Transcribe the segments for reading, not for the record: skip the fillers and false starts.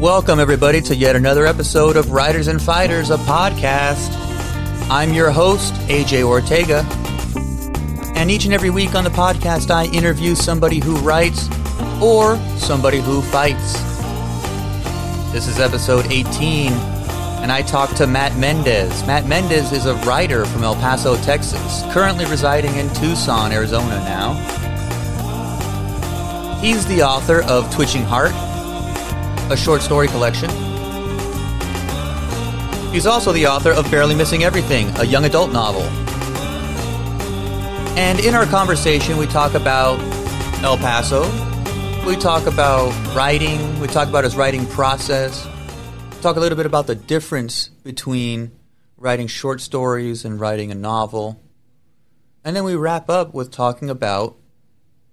Welcome, everybody, to yet another episode of Writers and Fighters, a podcast. I'm your host, AJ Ortega, and each and every week on the podcast, I interview somebody who writes or somebody who fights. This is episode 18, and I talked to Matt Mendez. Matt Mendez is a writer from El Paso, Texas, currently residing in Tucson, Arizona now. He's the author of Twitching Heart, a short story collection. He's also the author of Barely Missing Everything, a young adult novel. And in our conversation, we talk about El Paso, we talk about writing, we talk about his writing process, we talk a little bit about the difference between writing short stories and writing a novel. And then we wrap up with talking about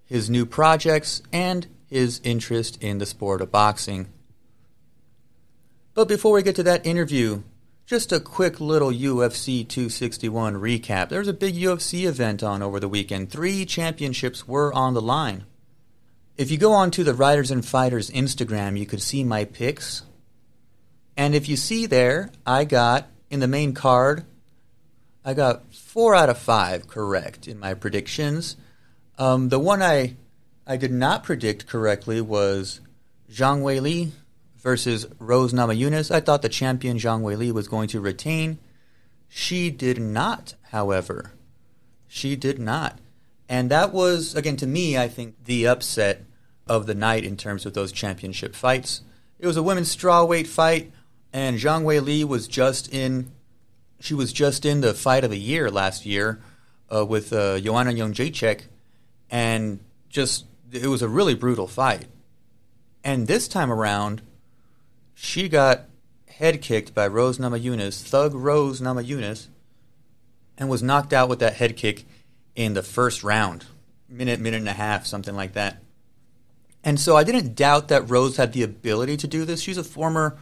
his new projects and his interest in the sport of boxing. But before we get to that interview, just a quick little UFC 261 recap. There was a big UFC event on over the weekend. 3 championships were on the line. If you go on to the Writers and Fighters Instagram, you could see my picks. And if you see there, I got, in the main card, I got 4 out of 5 correct in my predictions. The one I did not predict correctly was Zhang Weili versus Rose Namajunas. I thought the champion Zhang Weili was going to retain. She did not, however. She did not. And that was, again, to me, I think, the upset of the night in terms of those championship fights. It was a women's strawweight fight, and Zhang Weili was just in the fight of the year last year with Joanna Jędrzejczyk, and it was a really brutal fight. And this time around, she got head kicked by Rose Namajunas, Thug Rose Namajunas, and was knocked out with that head kick in the first round. Minute and a half, something like that. And so I didn't doubt that Rose had the ability to do this. She's a former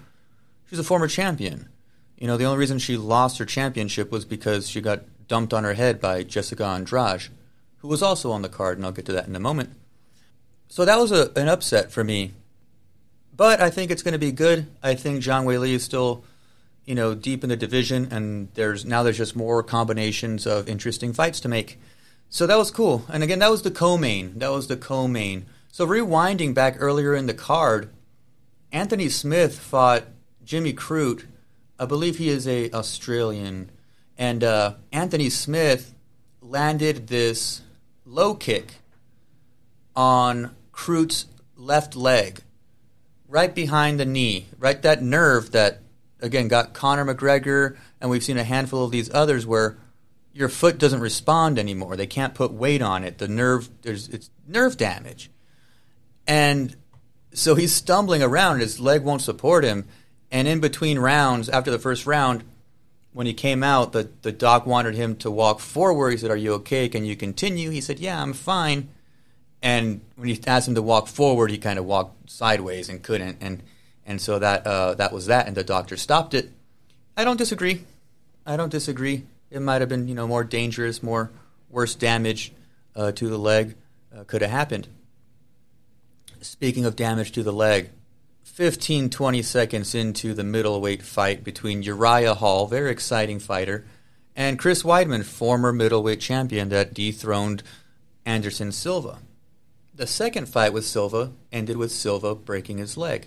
champion. You know, the only reason she lost her championship was because she got dumped on her head by Jessica Andrade, who was also on the card, and I'll get to that in a moment. So that was an upset for me. But I think it's going to be good. I think Zhang Weili is still, deep in the division, and there's just more combinations of interesting fights to make. So that was cool. And again, that was the co-main. So rewinding back earlier in the card, Anthony Smith fought Jimmy Crute. I believe he is a Australian. And Anthony Smith landed this low kick on Crute's left leg, right behind the knee, right, that nerve that, again, got Conor McGregor, and we've seen a handful of these others where your foot doesn't respond anymore. They can't put weight on it. It's nerve damage. And so he's stumbling around, his leg won't support him, and in between rounds, after the first round, when he came out, the doc wanted him to walk forward. He said, "Are you okay? Can you continue?" He said, "Yeah, I'm fine." And when he asked him to walk forward, he kind of walked sideways and couldn't. And so that was that, and the doctor stopped it. I don't disagree. It might have been, more dangerous, worse damage to the leg could have happened. Speaking of damage to the leg, 15-20 seconds into the middleweight fight between Uriah Hall, very exciting fighter, and Chris Weidman, former middleweight champion that dethroned Anderson Silva. The second fight with Silva ended with Silva breaking his leg.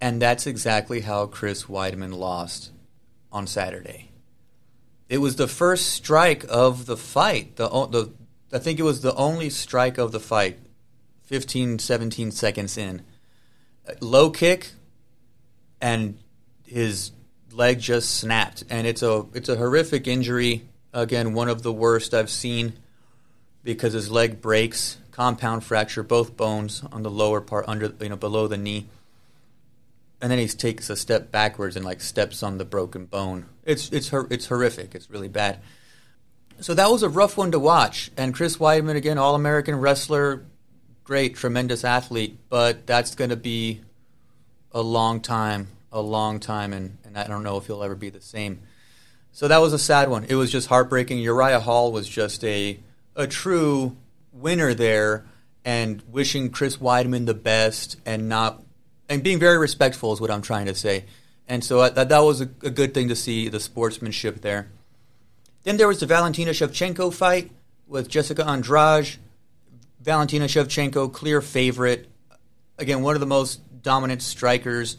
And that's exactly how Chris Weidman lost on Saturday. It was the first strike of the fight. I think it was the only strike of the fight, 15, 17 seconds in. Low kick, and his leg just snapped. And it's a horrific injury. Again, one of the worst I've seen, because his leg breaks, compound fracture, both bones on the lower part, below the knee, and then he takes a step backwards and steps on the broken bone. It's horrific. It's really bad. So that was a rough one to watch. And Chris Weidman, again, All-American wrestler, great, tremendous athlete, but that's going to be a long time, and I don't know if he'll ever be the same. So that was a sad one. It was just heartbreaking. Uriah Hall was just a true winner there, and wishing Chris Weidman the best, and not and being very respectful is what I'm trying to say. And so that was a good thing to see, the sportsmanship there. Then there was the Valentina Shevchenko fight with Jessica Andrade. Valentina Shevchenko, clear favorite. Again, one of the most dominant strikers.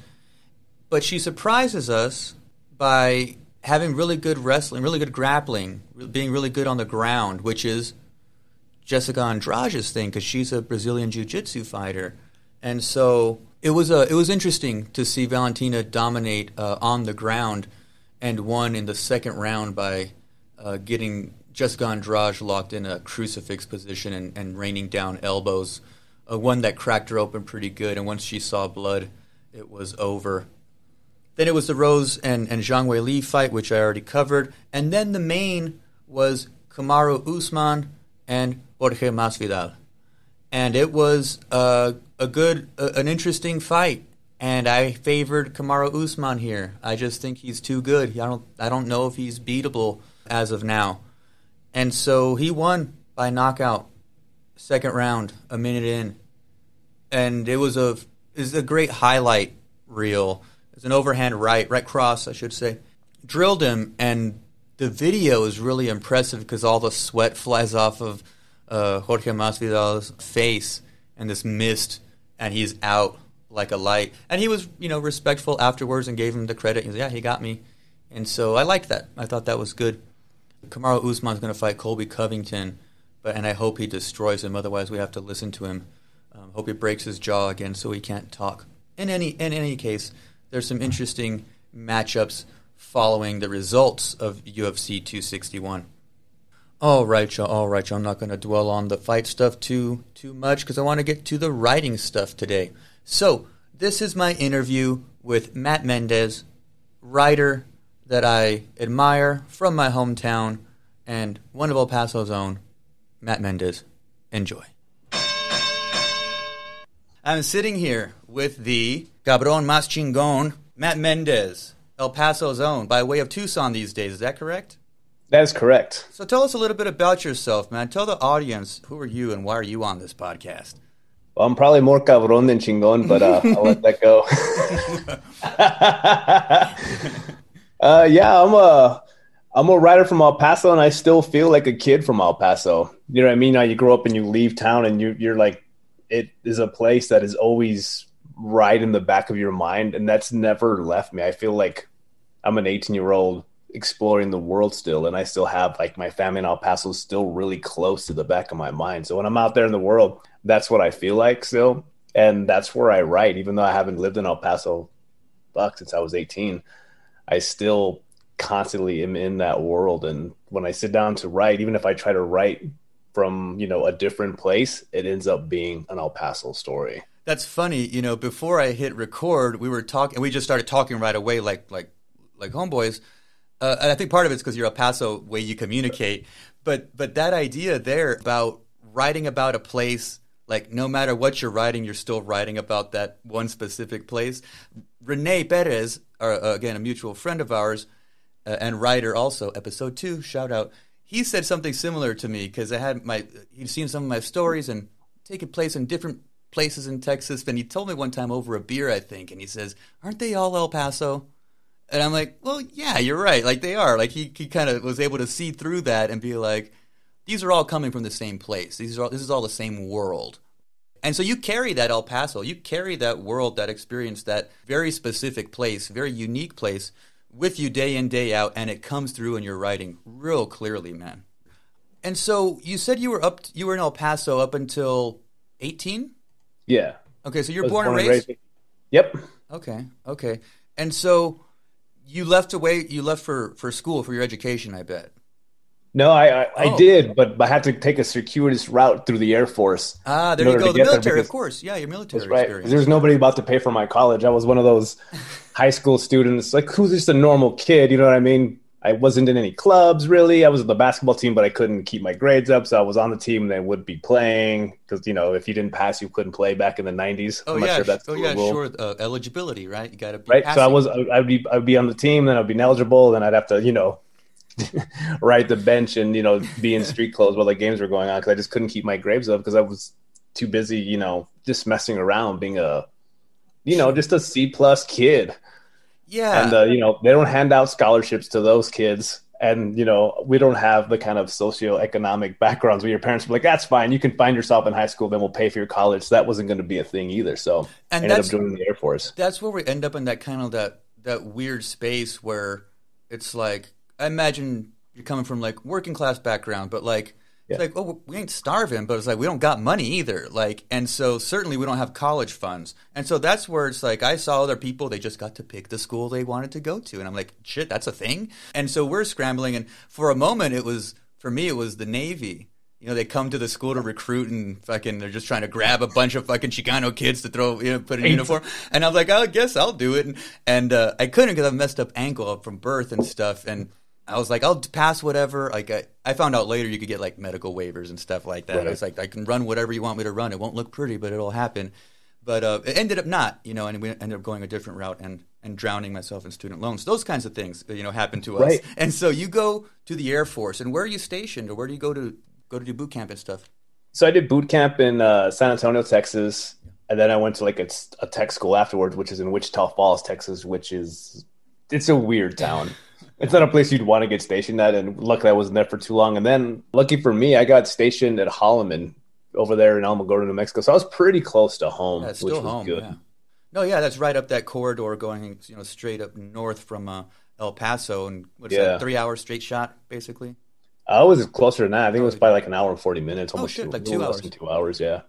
But she surprises us by having really good wrestling, really good grappling, being really good on the ground, which is Jessica Andrade's thing because she's a Brazilian Jiu-Jitsu fighter. And so it was interesting to see Valentina dominate on the ground and won in the second round by getting Jessica Andrade locked in a crucifix position and raining down elbows, one that cracked her open pretty good. And once she saw blood, it was over. Then it was the Rose and Zhang Weili fight, which I already covered. And then the main was Kamaru Usman and Jorge Masvidal. And it was an interesting fight. And I favored Kamaru Usman here. I just think he's too good. I don't know if he's beatable as of now. And so he won by knockout, second round, a minute in. And it was a great highlight reel. It was an overhand right cross, I should say. Drilled him, and the video is really impressive because all the sweat flies off of Jorge Masvidal's face and this mist, and he's out like a light. And he was, respectful afterwards and gave him the credit. He said, yeah, he got me. And so I liked that. I thought that was good. Kamaru Usman's going to fight Colby Covington, and I hope he destroys him. Otherwise, we have to listen to him. Hope he breaks his jaw again so he can't talk. In any case, there's some interesting matchups following the results of UFC 261. All right, y'all. I'm not going to dwell on the fight stuff too much because I want to get to the writing stuff today. So this is my interview with Matt Mendez, writer that I admire from my hometown and one of El Paso's own, Matt Mendez. Enjoy. I'm sitting here with the Cabron Más Chingón, Matt Mendez, El Paso's own, by way of Tucson these days. Is that correct? That is correct. So tell us a little bit about yourself, man. Tell the audience, who are you and why are you on this podcast? Well, I'm probably more cabron than chingón, but I'll let that go. I'm a writer from El Paso, and I still feel like a kid from El Paso. You know what I mean? Now you grow up and you leave town, and you're like, it is a place that is always right in the back of your mind, and that's never left me. I feel like I'm an 18-year-old exploring the world still, and I still have like my family in El Paso still really close to the back of my mind. So when I'm out there in the world, that's what I feel like still, and that's where I write. Even though I haven't lived in El Paso since I was 18, I still constantly am in that world. And when I sit down to write, even if I try to write from, a different place, it ends up being an El Paso story. That's funny. Before I hit record, we were talking, and we just started talking right away like homeboys. And I think part of it's because you're El Paso, way you communicate. But that idea there about writing about a place, like no matter what you're writing, you're still writing about that one specific place. Renee Perez, again, a mutual friend of ours, and writer also, episode 2, shout out. He said something similar to me because he'd seen some of my stories and taken place in different places in Texas. And he told me one time over a beer, I think, and he says, "Aren't they all El Paso?" And I'm like, well, yeah, you're right. Like they are. Like he kind of was able to see through that and be like, these are all coming from the same place. This is all the same world. And so you carry that El Paso, you carry that world, that experience, that very specific place, very unique place with you day in, day out, and it comes through in your writing real clearly, man. And so you said you were in El Paso up until 18? Yeah. Okay, so you're born and raised? Yep. Okay. And so you left for school, for your education, I bet. No, I did, but I had to take a circuitous route through the Air Force. Ah, there you go. The military, of course. Yeah, your military experience. There's nobody about to pay for my college. I was one of those high school students, like who's just a normal kid, you know what I mean? I wasn't in any clubs, really. I was in the basketball team, but I couldn't keep my grades up, so I was on the team and I would be playing because, if you didn't pass, you couldn't play back in the 90s. Sure. Eligibility, right? You got to be right. passing. So I'd be on the team, then I'd be ineligible, then I'd have to, ride the bench and, be in street clothes while the games were going on because I just couldn't keep my grades up because I was too busy, just messing around, being a just a C plus kid. Yeah. And, they don't hand out scholarships to those kids. And, we don't have the kind of socioeconomic backgrounds where your parents were like, that's fine. You can find yourself in high school, then we'll pay for your college. So that wasn't going to be a thing either. So I ended up joining the Air Force. That's where we end up in that kind of that weird space where it's like, I imagine you're coming from like working class background, but like, it's like, oh, we ain't starving, but it's like we don't got money either. Like, and so certainly we don't have college funds. And so that's where it's like I saw other people, they just got to pick the school they wanted to go to. And I'm like, shit, that's a thing. And so we're scrambling. And for a moment, for me, it was the Navy. They come to the school to recruit and fucking they're just trying to grab a bunch of fucking Chicano kids to throw, put in uniform. And I was like, oh, I guess I'll do it. And I couldn't because I messed up ankle from birth and stuff. And I was like, I'll pass whatever. Like I found out later you could get like medical waivers and stuff like that. Right. I was like, I can run whatever you want me to run. It won't look pretty, but it'll happen. But it ended up not, and we ended up going a different route and drowning myself in student loans. Those kinds of things, happen to us. Right. And so you go to the Air Force, and where are you stationed, or where do you go to do boot camp and stuff? So I did boot camp in San Antonio, Texas, and then I went to like a tech school afterwards, which is in Wichita Falls, Texas, it's a weird town. It's not a place you'd want to get stationed at, and luckily I wasn't there for too long. And then, lucky for me, I got stationed at Holloman over there in Alamogordo, New Mexico. So I was pretty close to home, which was home, good. Yeah. No, yeah, that's right up that corridor going, straight up north from El Paso, and what's that, 3 hours straight shot, basically? I was closer than that. I think it was probably like an hour and 40 minutes, almost like 2 hours. Less than 2 hours, yeah.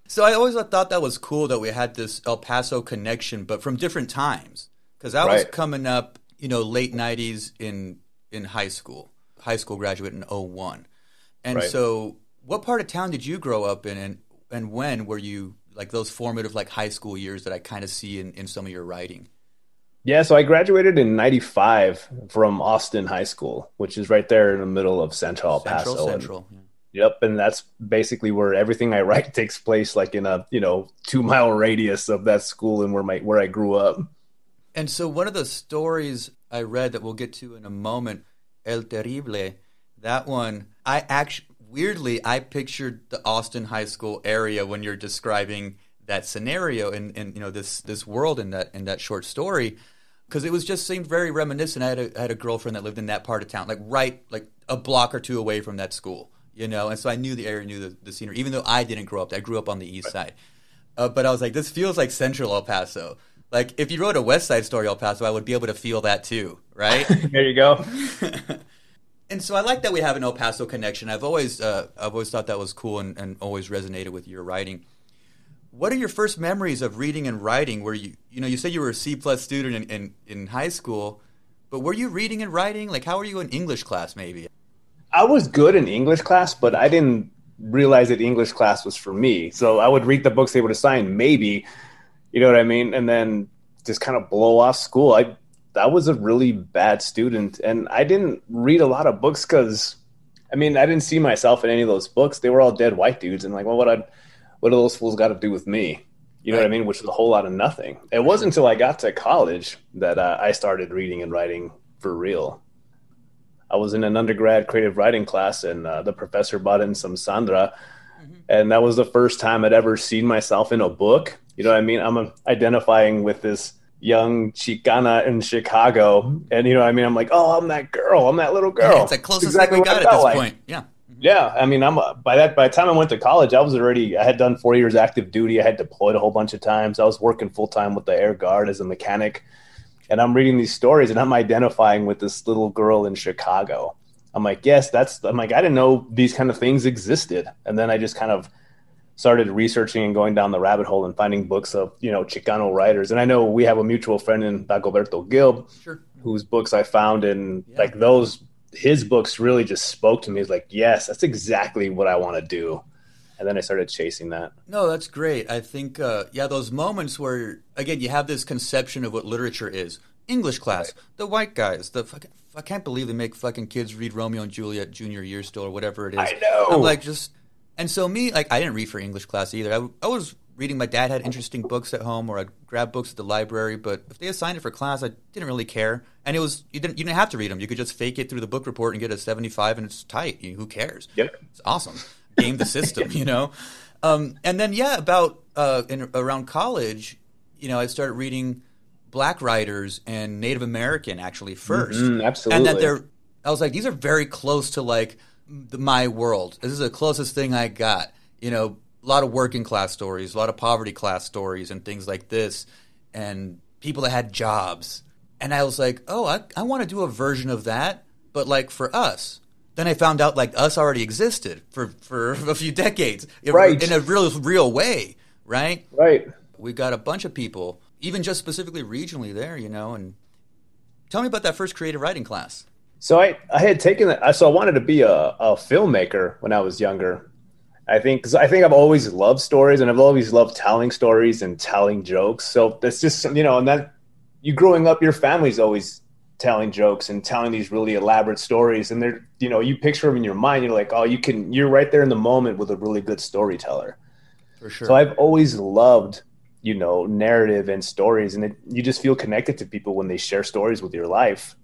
So I always thought that was cool that we had this El Paso connection, but from different times. Because I was coming up, late 90s in high school. High school graduate in 01. And so what part of town did you grow up in, and when were you, like those formative like high school years that I kind of see in some of your writing? Yeah, so I graduated in 95 from Austin High School, which is right there in the middle of Central El Paso. Central. Yep, and that's basically where everything I write takes place, like in a 2-mile radius of that school and where I grew up. And so one of the stories I read that we'll get to in a moment, El Terrible, that one, weirdly, I pictured the Austin High School area when you're describing that scenario and this world in that short story, because it was just seemed very reminiscent. I had a girlfriend that lived in that part of town, like a block or two away from that school, and so I knew the area, knew the scenery, even though I didn't grow up there. I grew up on the east side. But I was like, this feels like Central El Paso. Like, if you wrote a West Side Story El Paso, I would be able to feel that too, right? There you go. And so I like that we have an El Paso connection. I've always thought that was cool and always resonated with your writing. What are your first memories of reading and writing? Where you said you were a C+ student in high school, but were you reading and writing? Like, how were you in English class, maybe? I was good in English class, but I didn't realize that English class was for me. So I would read the books they would assign, maybe. You know what I mean? And then just kind of blow off school. I was a really bad student, and I didn't read a lot of books because, I didn't see myself in any of those books. They were all dead white dudes, and like, well, what do those fools got to do with me? You know what I mean? Which is a whole lot of nothing. It wasn't until I got to college that I started reading and writing for real. I was in an undergrad creative writing class, and the professor brought in some Sandra, and that was the first time I'd ever seen myself in a book. You know what I mean? I'm identifying with this young Chicana in Chicago. And you know what I mean? I'm like, oh, I'm that girl. I'm that little girl. Yeah, it's the closest thing we got at this point. Yeah. Yeah. By the time I went to college, I had done 4 years active duty. I had deployed a whole bunch of times. I was working full time with the Air Guard as a mechanic. And I'm reading these stories and I'm identifying with this little girl in Chicago. I'm like, yes, I didn't know these kind of things existed. And then I just kind of started researching and going down the rabbit hole and finding books of, Chicano writers. And I know we have a mutual friend in Dagoberto Gil, whose books I found, and his books really just spoke to me. It's like, yes, that's exactly what I want to do. And then I started chasing that. No, that's great. I think, those moments where, again, you have this conception of what literature is. English class, the white guys, I can't believe they make fucking kids read Romeo and Juliet junior year still or whatever it is. I know. I'm like, and so me, like, I didn't read for English class either. I was reading, my dad had interesting books at home, or I'd grab books at the library, but if they assigned it for class, I didn't really care. And it was, you didn't have to read them. You could just fake it through the book report and get a 75 and it's tight. Who cares? Yep. It's awesome. Game the system, And then, around college, I started reading Black writers and Native American actually first. Absolutely. And that I was like, these are very close to like my world. This is the closest thing I got. A lot of working class stories, a lot of poverty class stories and things like this, and people that had jobs. And I was like, oh, I want to do a version of that, but like for us. Then I found out like us already existed for a few decades, right, in a real way, right? Right. We got a bunch of people, even just specifically regionally there, and tell me about that first creative writing class. So I had taken that. So I wanted to be a filmmaker when I was younger. Because I've always loved stories, and I've always loved telling stories and telling jokes. So that's just, and that you growing up, your family's always telling jokes and telling these really elaborate stories. And they're, you picture them in your mind. You're like, oh, you're right there in the moment with a really good storyteller. For sure. So I've always loved, narrative and stories, and you just feel connected to people when they share stories with your life.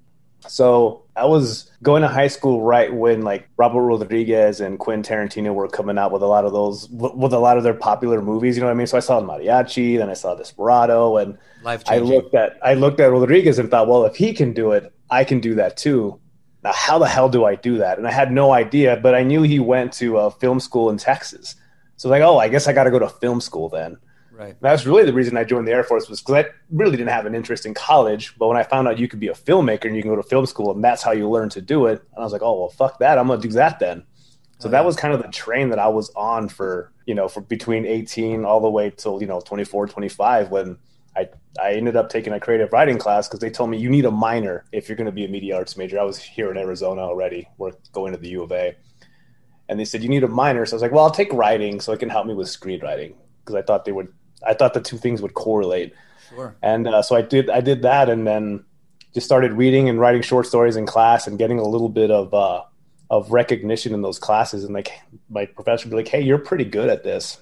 So I was going to high school right when like Robert Rodriguez and Quentin Tarantino were coming out with a lot of their popular movies. You know what I mean? So I saw Mariachi, then I saw Desperado, and I looked at Rodriguez and thought, well, if he can do it, I can do that too. Now, how the hell do I do that? And I had no idea, but I knew he went to a film school in Texas. So I was like, oh, I guess I got to go to film school then. Right. That's really the reason I joined the Air Force, was because I really didn't have an interest in college. But when I found out you could be a filmmaker and you can go to film school and that's how you learn to do it, and I was like, oh, well, fuck that. I'm going to do that then. So that was kind of the train that I was on for between 18 all the way till, 24, 25, when I ended up taking a creative writing class because they told me you need a minor if you're going to be a media arts major. I was here in Arizona already. We're going to the U of A. And they said, you need a minor. So I was like, well, I'll take writing so it can help me with screenwriting, because I thought the two things would correlate. Sure. And so I did that, and then just started reading and writing short stories in class and getting a little bit of recognition in those classes. And like my professor would be like, hey, you're pretty good at this.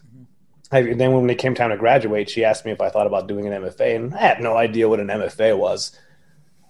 And then when it came time to graduate, she asked me if I thought about doing an MFA, and I had no idea what an MFA was.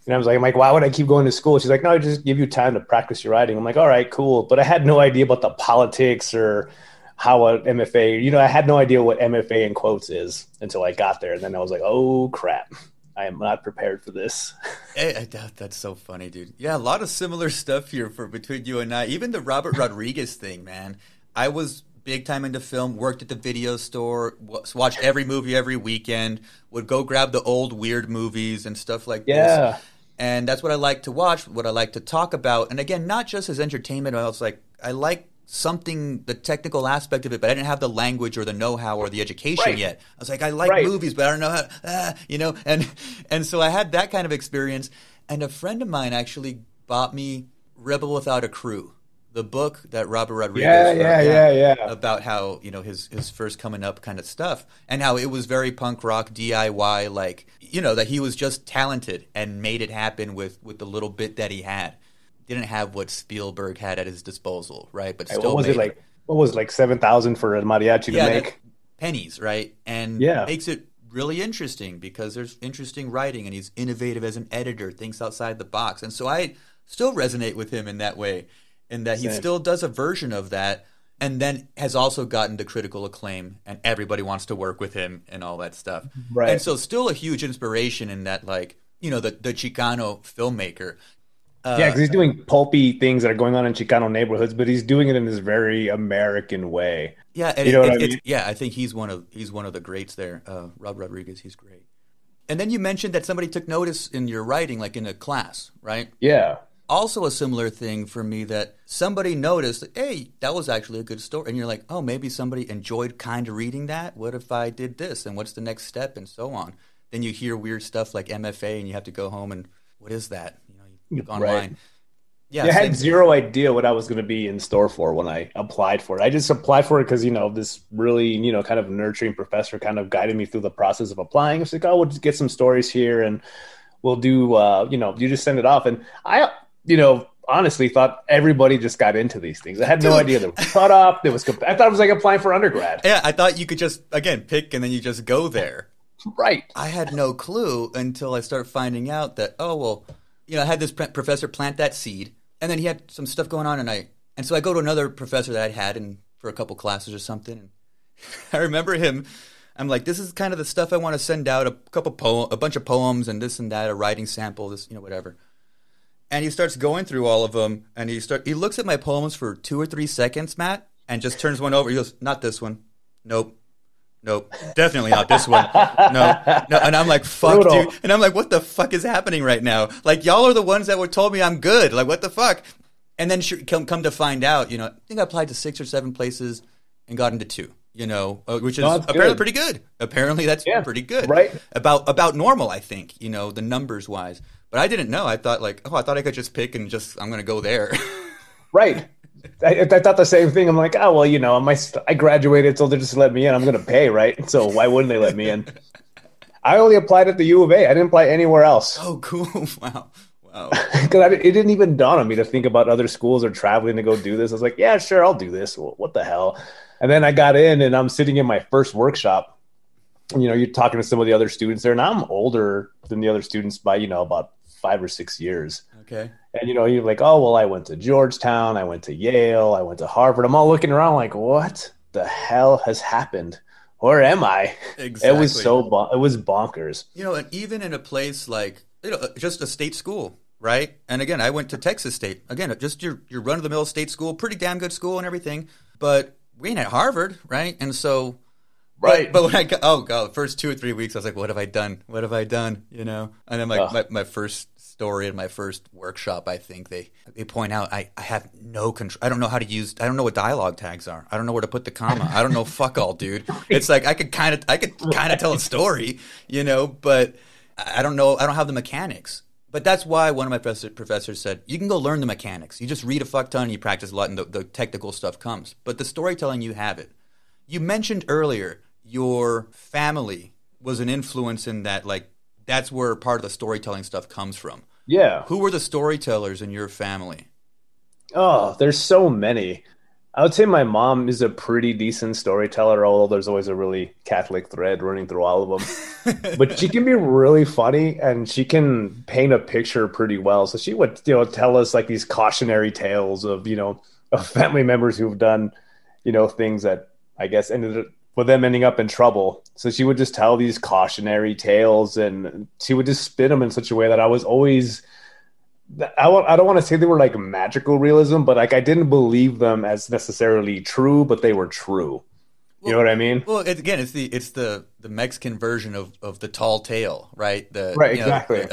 And I was like, why would I keep going to school? She's like, no, just give you time to practice your writing. I'm like, all right, cool. But I had no idea about the politics or how an MFA, I had no idea what MFA in quotes is until I got there. And then I was like, oh, crap. I am not prepared for this. That's so funny, dude. Yeah, a lot of similar stuff here between you and I. Even the Robert Rodriguez thing, man. I was big time into film, worked at the video store, watched every movie every weekend, would go grab the old weird movies and stuff like this. And that's what I like to watch, what I like to talk about. And again, not just as entertainment. I was like, I like something, the technical aspect of it, but I didn't have the language or the know-how or the education yet. I was like, I like movies, but I don't know how, and so I had that kind of experience. And a friend of mine actually bought me Rebel Without a Crew, the book that Robert Rodriguez wrote about how, his first coming up kind of stuff, and how it was very punk rock DIY, like, that he was just talented and made it happen with the little bit that he had. Didn't have what Spielberg had at his disposal, right? But still, what was it like 7,000 for a mariachi to make? Pennies, right? And makes it really interesting because there's interesting writing, and he's innovative as an editor, thinks outside the box. And so I still resonate with him in that way, in that he still does a version of that, and then has also gotten the critical acclaim, and everybody wants to work with him and all that stuff. Right. And so still a huge inspiration in that, like, the Chicano filmmaker. Because he's doing pulpy things that are going on in Chicano neighborhoods, but he's doing it in this very American way. Yeah, and what I mean? I think he's one of the greats there. Rob Rodriguez, he's great. And then you mentioned that somebody took notice in your writing, like in a class, right? Yeah. Also a similar thing for me, that somebody noticed, hey, that was actually a good story. And you're like, oh, maybe somebody enjoyed kind of reading that. What if I did this? And what's the next step? And so on. Then you hear weird stuff like MFA, and you have to go home and, what is that? Look online. Right. Yeah, I had zero idea what I was going to be in store for when I applied for it. I just applied for it because, this really, kind of nurturing professor kind of guided me through the process of applying. It's like, oh, we'll just get some stories here and we'll do, you just send it off. And I, honestly thought everybody just got into these things. I had no idea there was cutoff. I thought it was like applying for undergrad. Yeah, I thought you could just, again, pick and then you just go there. Right. I had no clue until I started finding out that, I had this professor plant that seed, and then he had some stuff going on, and so I go to another professor that I'd had for a couple classes or something. And I remember him I'm like, this is kind of the stuff I want to send out, a bunch of poems and this and that, a writing sample, this, whatever. And he starts going through all of them, and he looks at my poems for 2 or 3 seconds, Matt, and just turns one over. He goes, not this one. Nope. Definitely not this one. No. And I'm like, fuck, Brutal. dude. And I'm like, what the fuck is happening right now? Like, y'all are the ones that told me I'm good. Like, what the fuck? And then come to find out, I think I applied to 6 or 7 places and got into 2. Which is apparently pretty good. Apparently that's pretty good. Right. About normal, I think, the numbers wise. But I didn't know. I thought I could just pick and I'm going to go there. Right. I thought the same thing. I'm like, oh, well, I graduated, so they just let me in. I'm going to pay, right? So why wouldn't they let me in? I only applied at the U of A. I didn't apply anywhere else. Oh, cool. Wow. Because it didn't even dawn on me to think about other schools or traveling to go do this. I was like, yeah, sure, I'll do this. Well, what the hell? And then I got in, and I'm sitting in my first workshop. You're talking to some of the other students there, and I'm older than the other students by, about 5 or 6 years. Okay. And, you're like, oh, well, I went to Georgetown, I went to Yale, I went to Harvard. I'm all looking around like, what the hell has happened? Where am I? Exactly. It was it was bonkers. And even in a place like, just a state school, right? And again, I went to Texas State. Again, just your run-of-the-mill state school, pretty damn good school and everything. But we ain't at Harvard, right? And so... Right. But when I got, the first 2 or 3 weeks, I was like, what have I done? What have I done? And then my first story in my first workshop, I think they point out I have no control. I don't know how to use, I don't know what dialogue tags are. I don't know where to put the comma. I don't know fuck all, dude. It's like I could kind of tell a story, but I don't know. I don't have the mechanics. But that's why one of my professors said, you can go learn the mechanics. You just read a fuck ton and you practice a lot and the technical stuff comes. But the storytelling, you have it. You mentioned earlier your family was an influence in that, like, that's where part of the storytelling stuff comes from. Yeah. Who were the storytellers in your family? Oh, there's so many. I would say my mom is a pretty decent storyteller, although there's always a really Catholic thread running through all of them. But she can be really funny, and she can paint a picture pretty well. So she would, tell us like these cautionary tales of, of family members who've done, things that I guess ended up with them ending up in trouble. So she would just tell these cautionary tales, and she would just spin them in such a way that I was always, I don't want to say they were like magical realism, but like I didn't believe them as necessarily true, but they were true. You know what I mean? Well, it's the Mexican version of the tall tale, right? Right, exactly.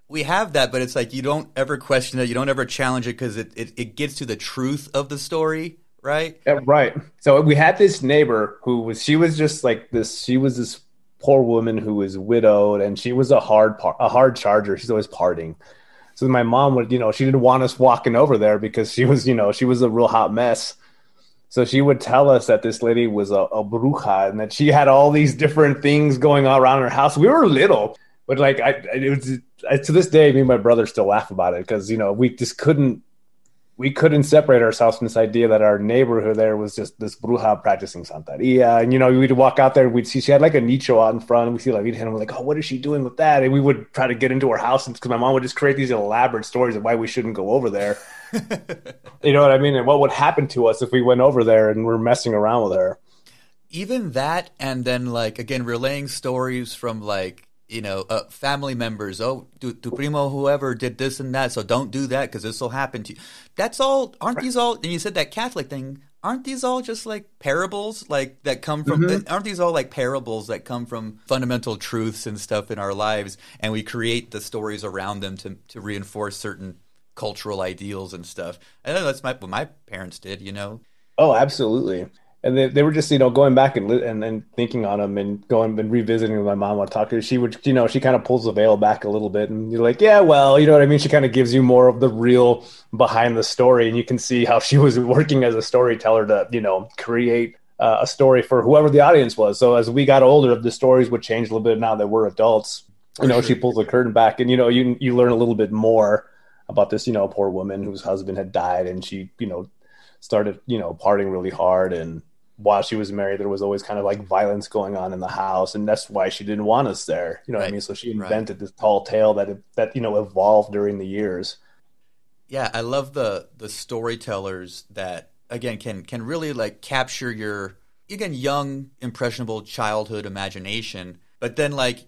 We have that, but it's like you don't ever question it, you don't ever challenge it because it gets to the truth of the story. Right. Yeah, right. So we had this neighbor she was this poor woman who was widowed, and she was a hard charger. She's always partying. So my mom would, she didn't want us walking over there because she was, she was a real hot mess. So she would tell us that this lady was a bruja and that she had all these different things going on around her house. We were little, but like to this day, me and my brother still laugh about it because, we just we couldn't separate ourselves from this idea that our neighborhood there was just this bruja practicing Santeria. And, we'd walk out there and we'd see she had like a nicho out in front, and we'd see like, we'd hit him, we're like, oh, what is she doing with that? And we would try to get into her house because my mom would just create these elaborate stories of why we shouldn't go over there. You know what I mean? And what would happen to us if we went over there and we're messing around with her. Even that, and then like, again, relaying stories from like, family members. Oh, tu primo, whoever did this and that. So don't do that because this will happen to you. That's all. Aren't these all? And you said that Catholic thing. Aren't these all just like parables, like that come from? Mm-hmm. Aren't these all like parables that come from fundamental truths and stuff in our lives, and we create the stories around them to reinforce certain cultural ideals and stuff. I know that's what my parents did. Oh, absolutely. And they were just, going back and thinking on them and going and revisiting with my mom. I talked to her. She would, she kind of pulls the veil back a little bit, and you're like, yeah, well, you know what I mean? She kind of gives you more of the real behind the story, and you can see how she was working as a storyteller to, create a story for whoever the audience was. So as we got older, the stories would change a little bit now that we're adults. Sure. She pulls the curtain back, and, you learn a little bit more about this, poor woman whose husband had died, and she, started, partying really hard. And while she was married, there was always kind of like violence going on in the house. And that's why she didn't want us there. You know what I mean? So she invented this tall tale that evolved during the years. Yeah. I love the storytellers that, again, can really like capture your again, young, impressionable childhood imagination, but then like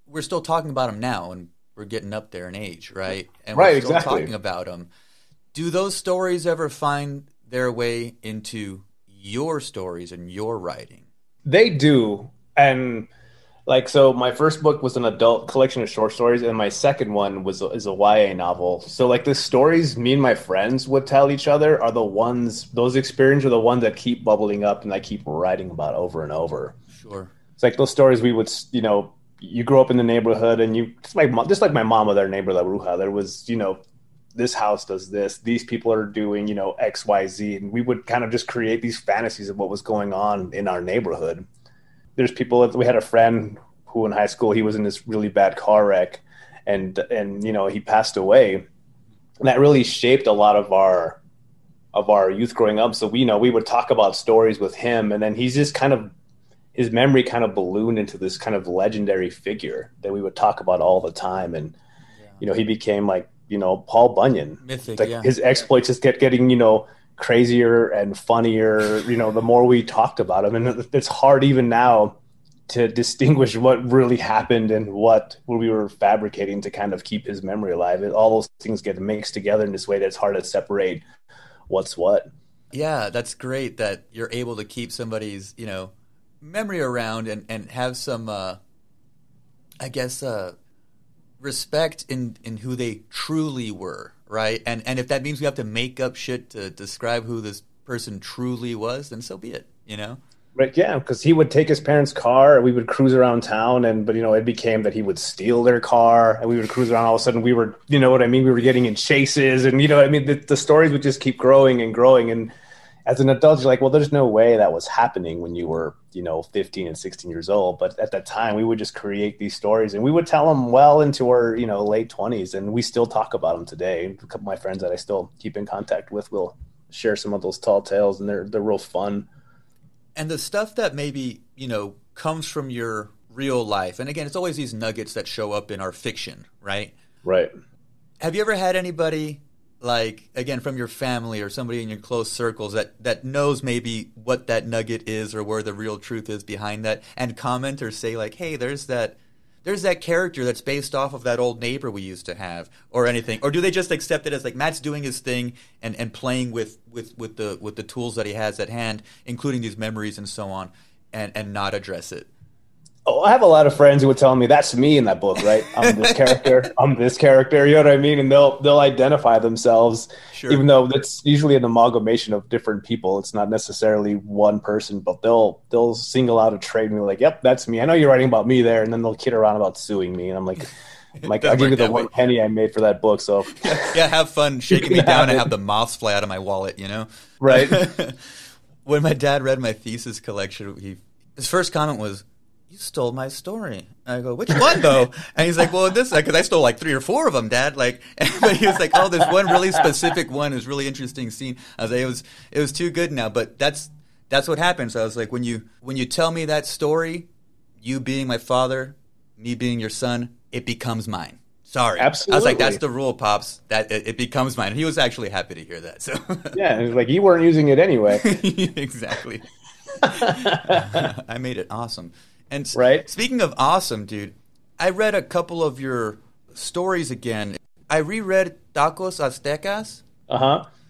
we're still talking about them now, and we're getting up there in age, right? And Right, we're still exactly. talking about them. Do those stories ever find their way into your stories and your writing? They do. And like, so my first book was an adult collection of short stories, and my second one is a YA novel. So like the stories me and my friends would tell each other are the ones, those experiences are the ones that keep bubbling up and I keep writing about over and over. Sure. It's like those stories we would, you grow up in the neighborhood and just like my mom with our neighbor La Bruja, there was, this house does this, these people are doing, X, Y, Z. And we would kind of just create these fantasies of what was going on in our neighborhood. There's people, we had a friend who in high school, he was in this really bad car wreck and he passed away. And that really shaped a lot of our youth growing up. So we would talk about stories with him, and then he's just kind of, his memory kind of ballooned into this kind of legendary figure that we would talk about all the time. And, he became like, Paul Bunyan. Mythic, like yeah. His exploits just getting, crazier and funnier, the more we talked about him. And it's hard even now to distinguish what really happened and what we were fabricating to kind of keep his memory alive. All those things get mixed together in this way that's hard to separate what's what. Yeah, that's great that you're able to keep somebody's, memory around and have some, respect in who they truly were, right? And if that means we have to make up shit to describe who this person truly was, then so be it, Right, yeah, because he would take his parents' car, and we would cruise around town, but it became that he would steal their car, and we would cruise around. All of a sudden, we were, we were getting in chases, and the stories would just keep growing and growing. And as an adult, you're like, well, there's no way that was happening when you were, 15 and 16 years old. But at that time, we would just create these stories, and we would tell them well into our, late 20s, and we still talk about them today. A couple of my friends that I still keep in contact with will share some of those tall tales, and they're real fun. And the stuff that maybe, comes from your real life. And again, it's always these nuggets that show up in our fiction, right? Right. Have you ever had anybody, like, again, from your family or somebody in your close circles that knows maybe what that nugget is or where the real truth is behind that, and comment or say, like, hey, there's that character that's based off of that old neighbor we used to have, or anything? Or do they just accept it as like Matt's doing his thing and playing with the tools that he has at hand, including these memories and so on, and not address it? Oh, I have a lot of friends who would tell me that's me in that book, right? I'm this character. I'm this character. You know what I mean? And they'll identify themselves, Sure. Even though that's usually an amalgamation of different people. It's not necessarily one person, but they'll single out a trait and be like, "Yep, that's me. I know you're writing about me there." And then they'll kid around about suing me, and I'm like, I'll give you the one penny I made for that book. So yeah, have fun shaking me down and have the moths fly out of my wallet. Right. When my dad read my thesis collection, his first comment was, "You stole my story." And I go, "Which one, though?" And he's like, "Well, this, because I stole like 3 or 4 of them, Dad." Like, but he was like, "Oh, there's one really specific one. It was really interesting scene." I was like, "It was too good now." But that's what happens. So I was like, when you tell me that story, you being my father, me being your son, it becomes mine. Sorry. Absolutely. I was like, that's the rule, Pops. That it becomes mine. And he was actually happy to hear that. So yeah, it's like you weren't using it anyway. Exactly. I made it awesome. And right. Speaking of awesome, dude, I read a couple of your stories again. I reread Tacos Aztecas,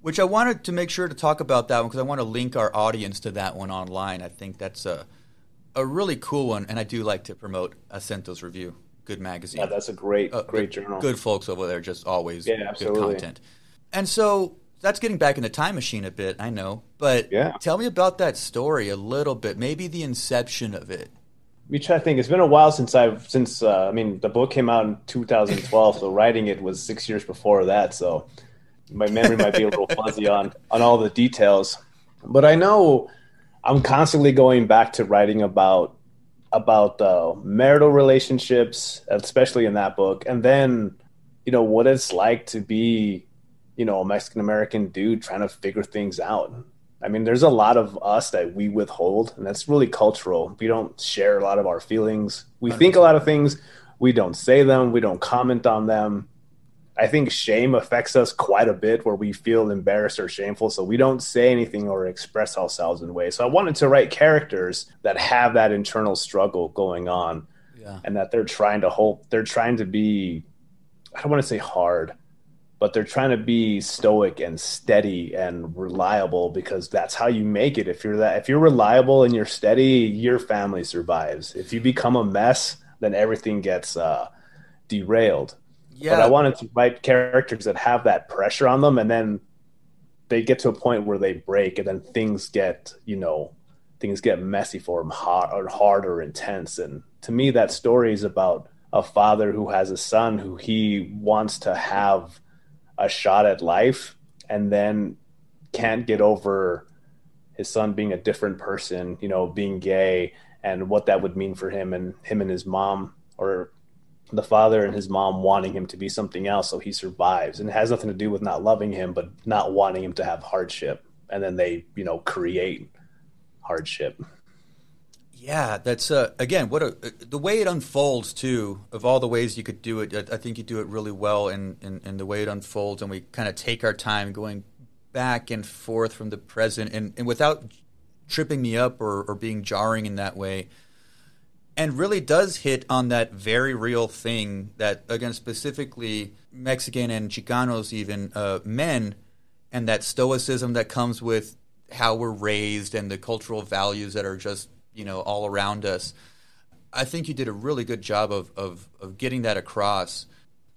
which I wanted to make sure to talk about that one because I want to link our audience to that one online. I think that's a really cool one, and I do like to promote Acento's Review. Good magazine. Yeah, that's a great journal. Good folks over there, just always good content. And so that's getting back in the time machine a bit, I know. But tell me about that story a little bit, maybe the inception of it. Me try to think. It's been a while since the book came out in 2012, so writing it was 6 years before that. So my memory might be a little fuzzy on all the details. But I know I'm constantly going back to writing about marital relationships, especially in that book, and then what it's like to be a Mexican American dude trying to figure things out. I mean, there's a lot of us that we withhold, and that's really cultural. We don't share a lot of our feelings. We think a lot of things. We don't say them. We don't comment on them. I think shame affects us quite a bit where we feel embarrassed or shameful. So we don't say anything or express ourselves in ways. So I wanted to write characters that have that internal struggle going on, Yeah. and that they're trying to be, I don't want to say hard, but they're trying to be stoic and steady and reliable, because that's how you make it. If you're reliable and you're steady, your family survives. If you become a mess, then everything gets derailed. But I Yeah. wanted to write characters that have that pressure on them, and then they get to a point where they break, and then things get messy for them, hard or intense. And to me, that story is about a father who has a son who he wants to have a shot at life, and then can't get over his son being a different person, being gay, and what that would mean for him and his mom, or the father and his mom wanting him to be something else so he survives. And it has nothing to do with not loving him, but not wanting him to have hardship. And then they, create hardship. Yeah, that's again the way it unfolds too. Of all the ways you could do it, I think you do it really well in the way it unfolds, and we kind of take our time going back and forth from the present, and without tripping me up or being jarring in that way, and really does hit on that very real thing that, again, specifically Mexican and Chicanos, even men, and that stoicism that comes with how we're raised and the cultural values that are just all around us. I think you did a really good job of getting that across.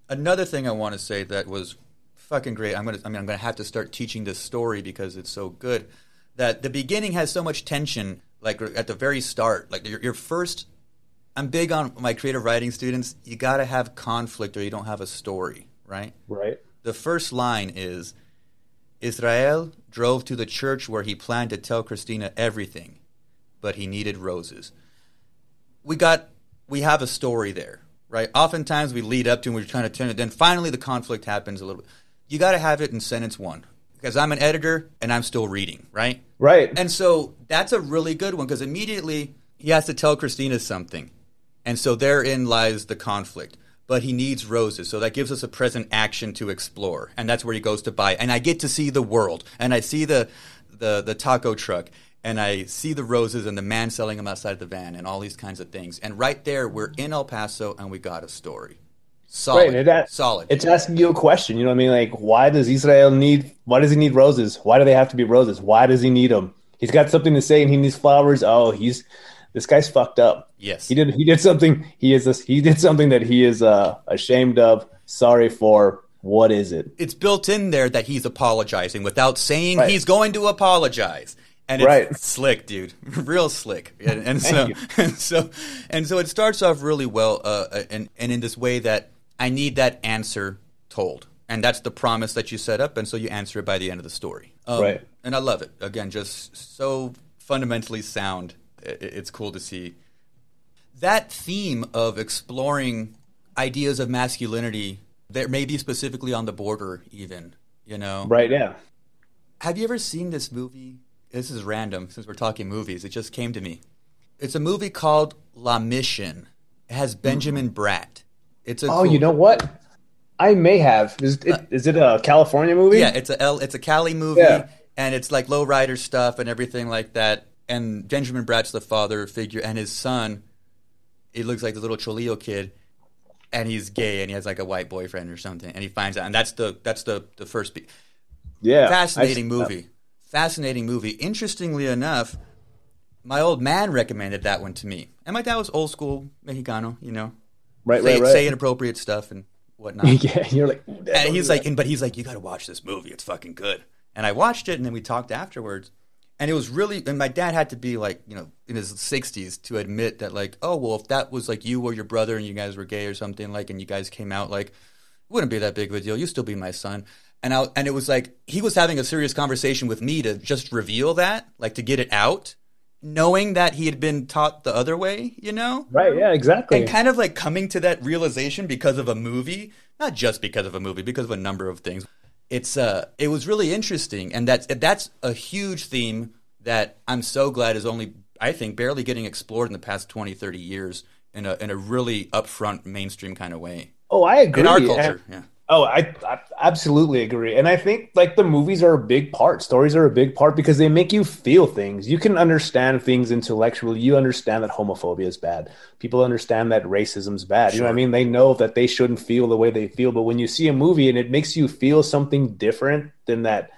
Another thing I want to say that was fucking great. I'm gonna have to start teaching this story because it's so good. That the beginning has so much tension, like at the very start, like your first. I'm big on my creative writing students. You got to have conflict or you don't have a story, right? Right. The first line is, Israel drove to the church where he planned to tell Christina everything, but he needed roses. We have a story there, right? Oftentimes we lead up to and we're trying to turn it, then finally the conflict happens a little bit. You got to have it in sentence one, because I'm an editor and I'm still reading, right? Right. And so that's a really good one, because immediately he has to tell Christina something. And so therein lies the conflict. But he needs roses, so that gives us a present action to explore. And that's where he goes to buy. And I get to see the world. And I see the taco truck. And I see the roses and the man selling them outside the van and all these kinds of things. And right there, we're in El Paso and we got a story. Solid. Right. Solid. It's asking you a question. You know what I mean? Like, why does he need roses? Why do they have to be roses? Why does he need them? He's got something to say and he needs flowers. Oh, this guy's fucked up. Yes. He did something. He did something that he is ashamed of, sorry for. What is it? It's built in there that he's apologizing without saying he's going to apologize. And it's slick, dude. Real slick. And so it starts off really well and in this way that I need that answer told. And that's the promise that you set up, and so you answer it by the end of the story. Right. And I love it. Again, just so fundamentally sound. It's cool to see. That theme of exploring ideas of masculinity, that may be specifically on the border even, Right, yeah. Have you ever seen this movie? This is random, since we're talking movies. It just came to me. It's a movie called La Mission. It has Benjamin Bratt. You know what? I may have. Is it a California movie? Yeah, it's a Cali movie, and it's like lowrider stuff and everything like that. And Benjamin Bratt's the father figure, and his son, he looks like the little Cholillo kid, and he's gay, and he has like a white boyfriend or something, and he finds out, and that's the first. Fascinating movie. Interestingly enough, my old man recommended that one to me, and my dad was old school Mexicano, right. Say inappropriate stuff and whatnot. Yeah, you're like, and he's like, you got to watch this movie. It's fucking good. And I watched it, and then we talked afterwards. And it was really, and my dad had to be like, in his 60s to admit that, like, oh, well, if that was like you or your brother and you guys were gay or something, like, and you guys came out, like, it wouldn't be that big of a deal. You'd still be my son. And it was like, he was having a serious conversation with me to just reveal that, like, to get it out, knowing that he had been taught the other way, Right, yeah, exactly. And kind of like coming to that realization because of a movie, not just because of a movie, because of a number of things. It was really interesting, and that's a huge theme that I'm so glad is only, I think, barely getting explored in the past 20, 30 years in a really upfront mainstream kind of way. Oh, I agree. In our culture, yeah. Oh, I absolutely agree. And I think like the movies are a big part. Stories are a big part because they make you feel things. You can understand things intellectually. You understand that homophobia is bad. People understand that racism's bad. You know what I Sure. mean? They know that they shouldn't feel the way they feel. But when you see a movie and it makes you feel something different than that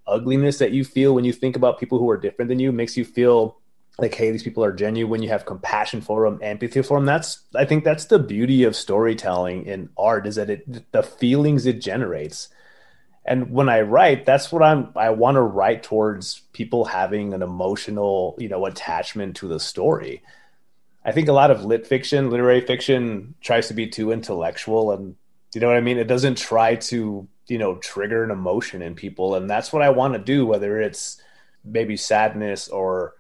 ugliness that you feel when you think about people who are different than you, makes you feel like, hey, these people are genuine. You have compassion for them, empathy for them. I think that's the beauty of storytelling in art, is that the feelings it generates. And when I write, that's what I want to write towards, people having an emotional, attachment to the story. I think a lot of literary fiction tries to be too intellectual, and you know what I mean? It doesn't try to, trigger an emotion in people. And that's what I want to do, whether it's maybe sadness or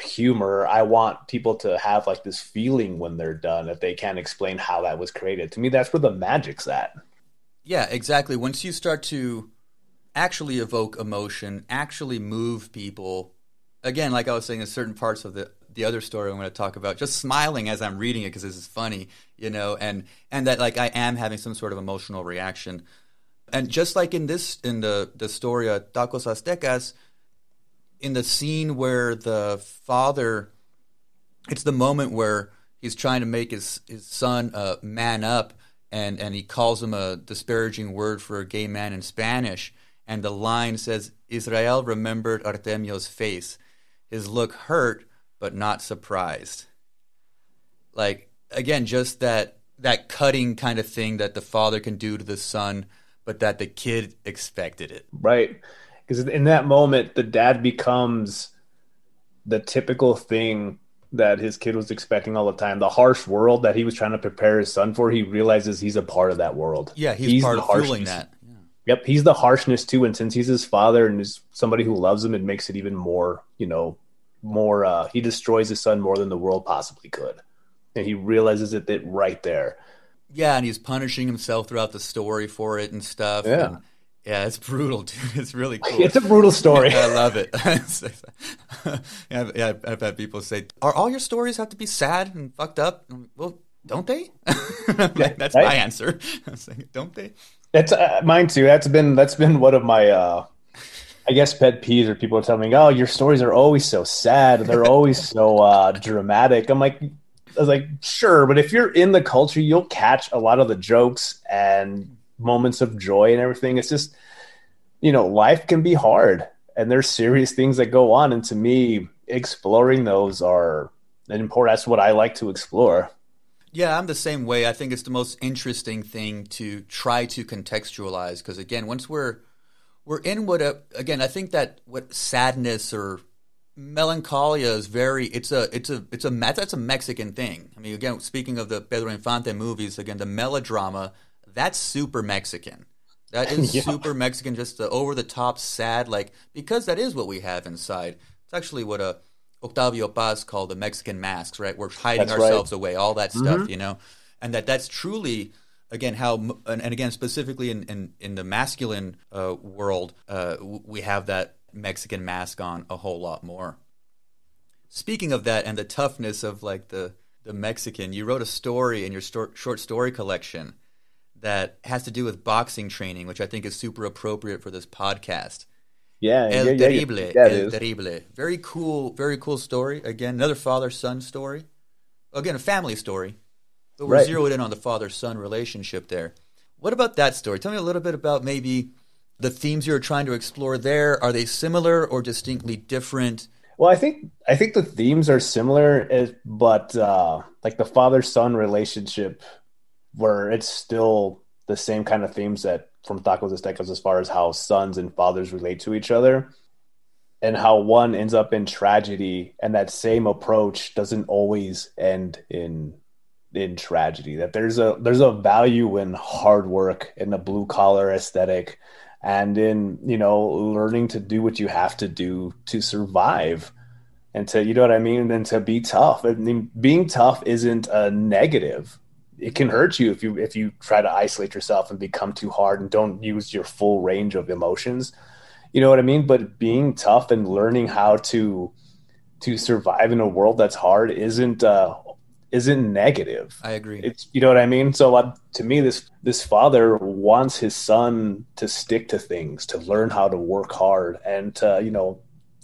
humor. I want people to have like this feeling when they're done that they can't explain how that was created. To me, that's where the magic's at. Yeah, exactly. Once you start to actually evoke emotion, actually move people, again, like I was saying, in certain parts of the other story I'm going to talk about, just smiling as I'm reading it because this is funny, and that like I am having some sort of emotional reaction. And just like in the story of Tacos Aztecas, in the scene where the father, it's the moment where he's trying to make his son man up, and he calls him a disparaging word for a gay man in Spanish, and the line says, Israel remembered Artemio's face. His look hurt, but not surprised. Like, again, just that cutting kind of thing that the father can do to the son, but that the kid expected it. Right. Because in that moment, the dad becomes the typical thing that his kid was expecting all the time. The harsh world that he was trying to prepare his son for, he realizes he's a part of that world. Yeah, he's He's part the of fueling harshness. that. Yeah. Yep, he's the harshness too. And since he's his father and is somebody who loves him, it makes it even more, more. He destroys his son more than the world possibly could, and he realizes it right there. Yeah, and he's punishing himself throughout the story for it and stuff. Yeah, And yeah, it's brutal, dude. It's really cool. it's a brutal story. I love it. Yeah, I've had people say, "Are all your stories have to be sad and fucked up?" Well, don't they? Yeah, That's my right? answer. I'm saying, don't they? That's mine too. That's been one of my I guess pet peeves, where people are telling me, "Oh, your stories are always so sad. They're always so dramatic." I was like, sure, but if you're in the culture, you'll catch a lot of the jokes and moments of joy and everything. It's just, life can be hard, and there's serious things that go on. And to me, exploring those are important. That's what I like to explore. Yeah, I'm the same way. I think it's the most interesting thing to try to contextualize because again, once we're in again, I think that what sadness or melancholia is that's a Mexican thing. I mean, again, speaking of the Pedro Infante movies, again, the melodrama, that's super Mexican. That is Yeah, super Mexican, just the over the top sad, like because that is what we have inside. It's actually what Octavio Paz called the Mexican masks, right? We're hiding that's right. ourselves away, all that Hmm. stuff, and that's truly again how and again specifically in the masculine world, we have that Mexican mask on a whole lot more. Speaking of that and the toughness of like the Mexican, you wrote a story in your short story collection that has to do with boxing training, which I think is super appropriate for this podcast. Yeah, El yeah, yeah, Terrible, yeah. It El is. Terrible. Very cool story. Again, another father-son story. Again, a family story, but we're Right. zeroed in on the father-son relationship there. What about that story? Tell me a little bit about maybe the themes you're trying to explore there. Are they similar or distinctly different? Well, I think the themes are similar, but like the father son relationship, where it's still the same kind of themes that from Tacos Aztecas, as far as how sons and fathers relate to each other, and how one ends up in tragedy, and that same approach doesn't always end in tragedy. That there's a value in hard work, in the blue collar aesthetic, and in learning to do what you have to do to survive, and to, you know what I mean, and to be tough. I mean, being tough isn't a negative. It can hurt you if you try to isolate yourself and become too hard and don't use your full range of emotions. You know what I mean? But being tough and learning how to survive in a world that's hard isn't isn't negative. I agree. It's, you know what I mean? So to me, this father wants his son to stick to things, to learn how to work hard, and to,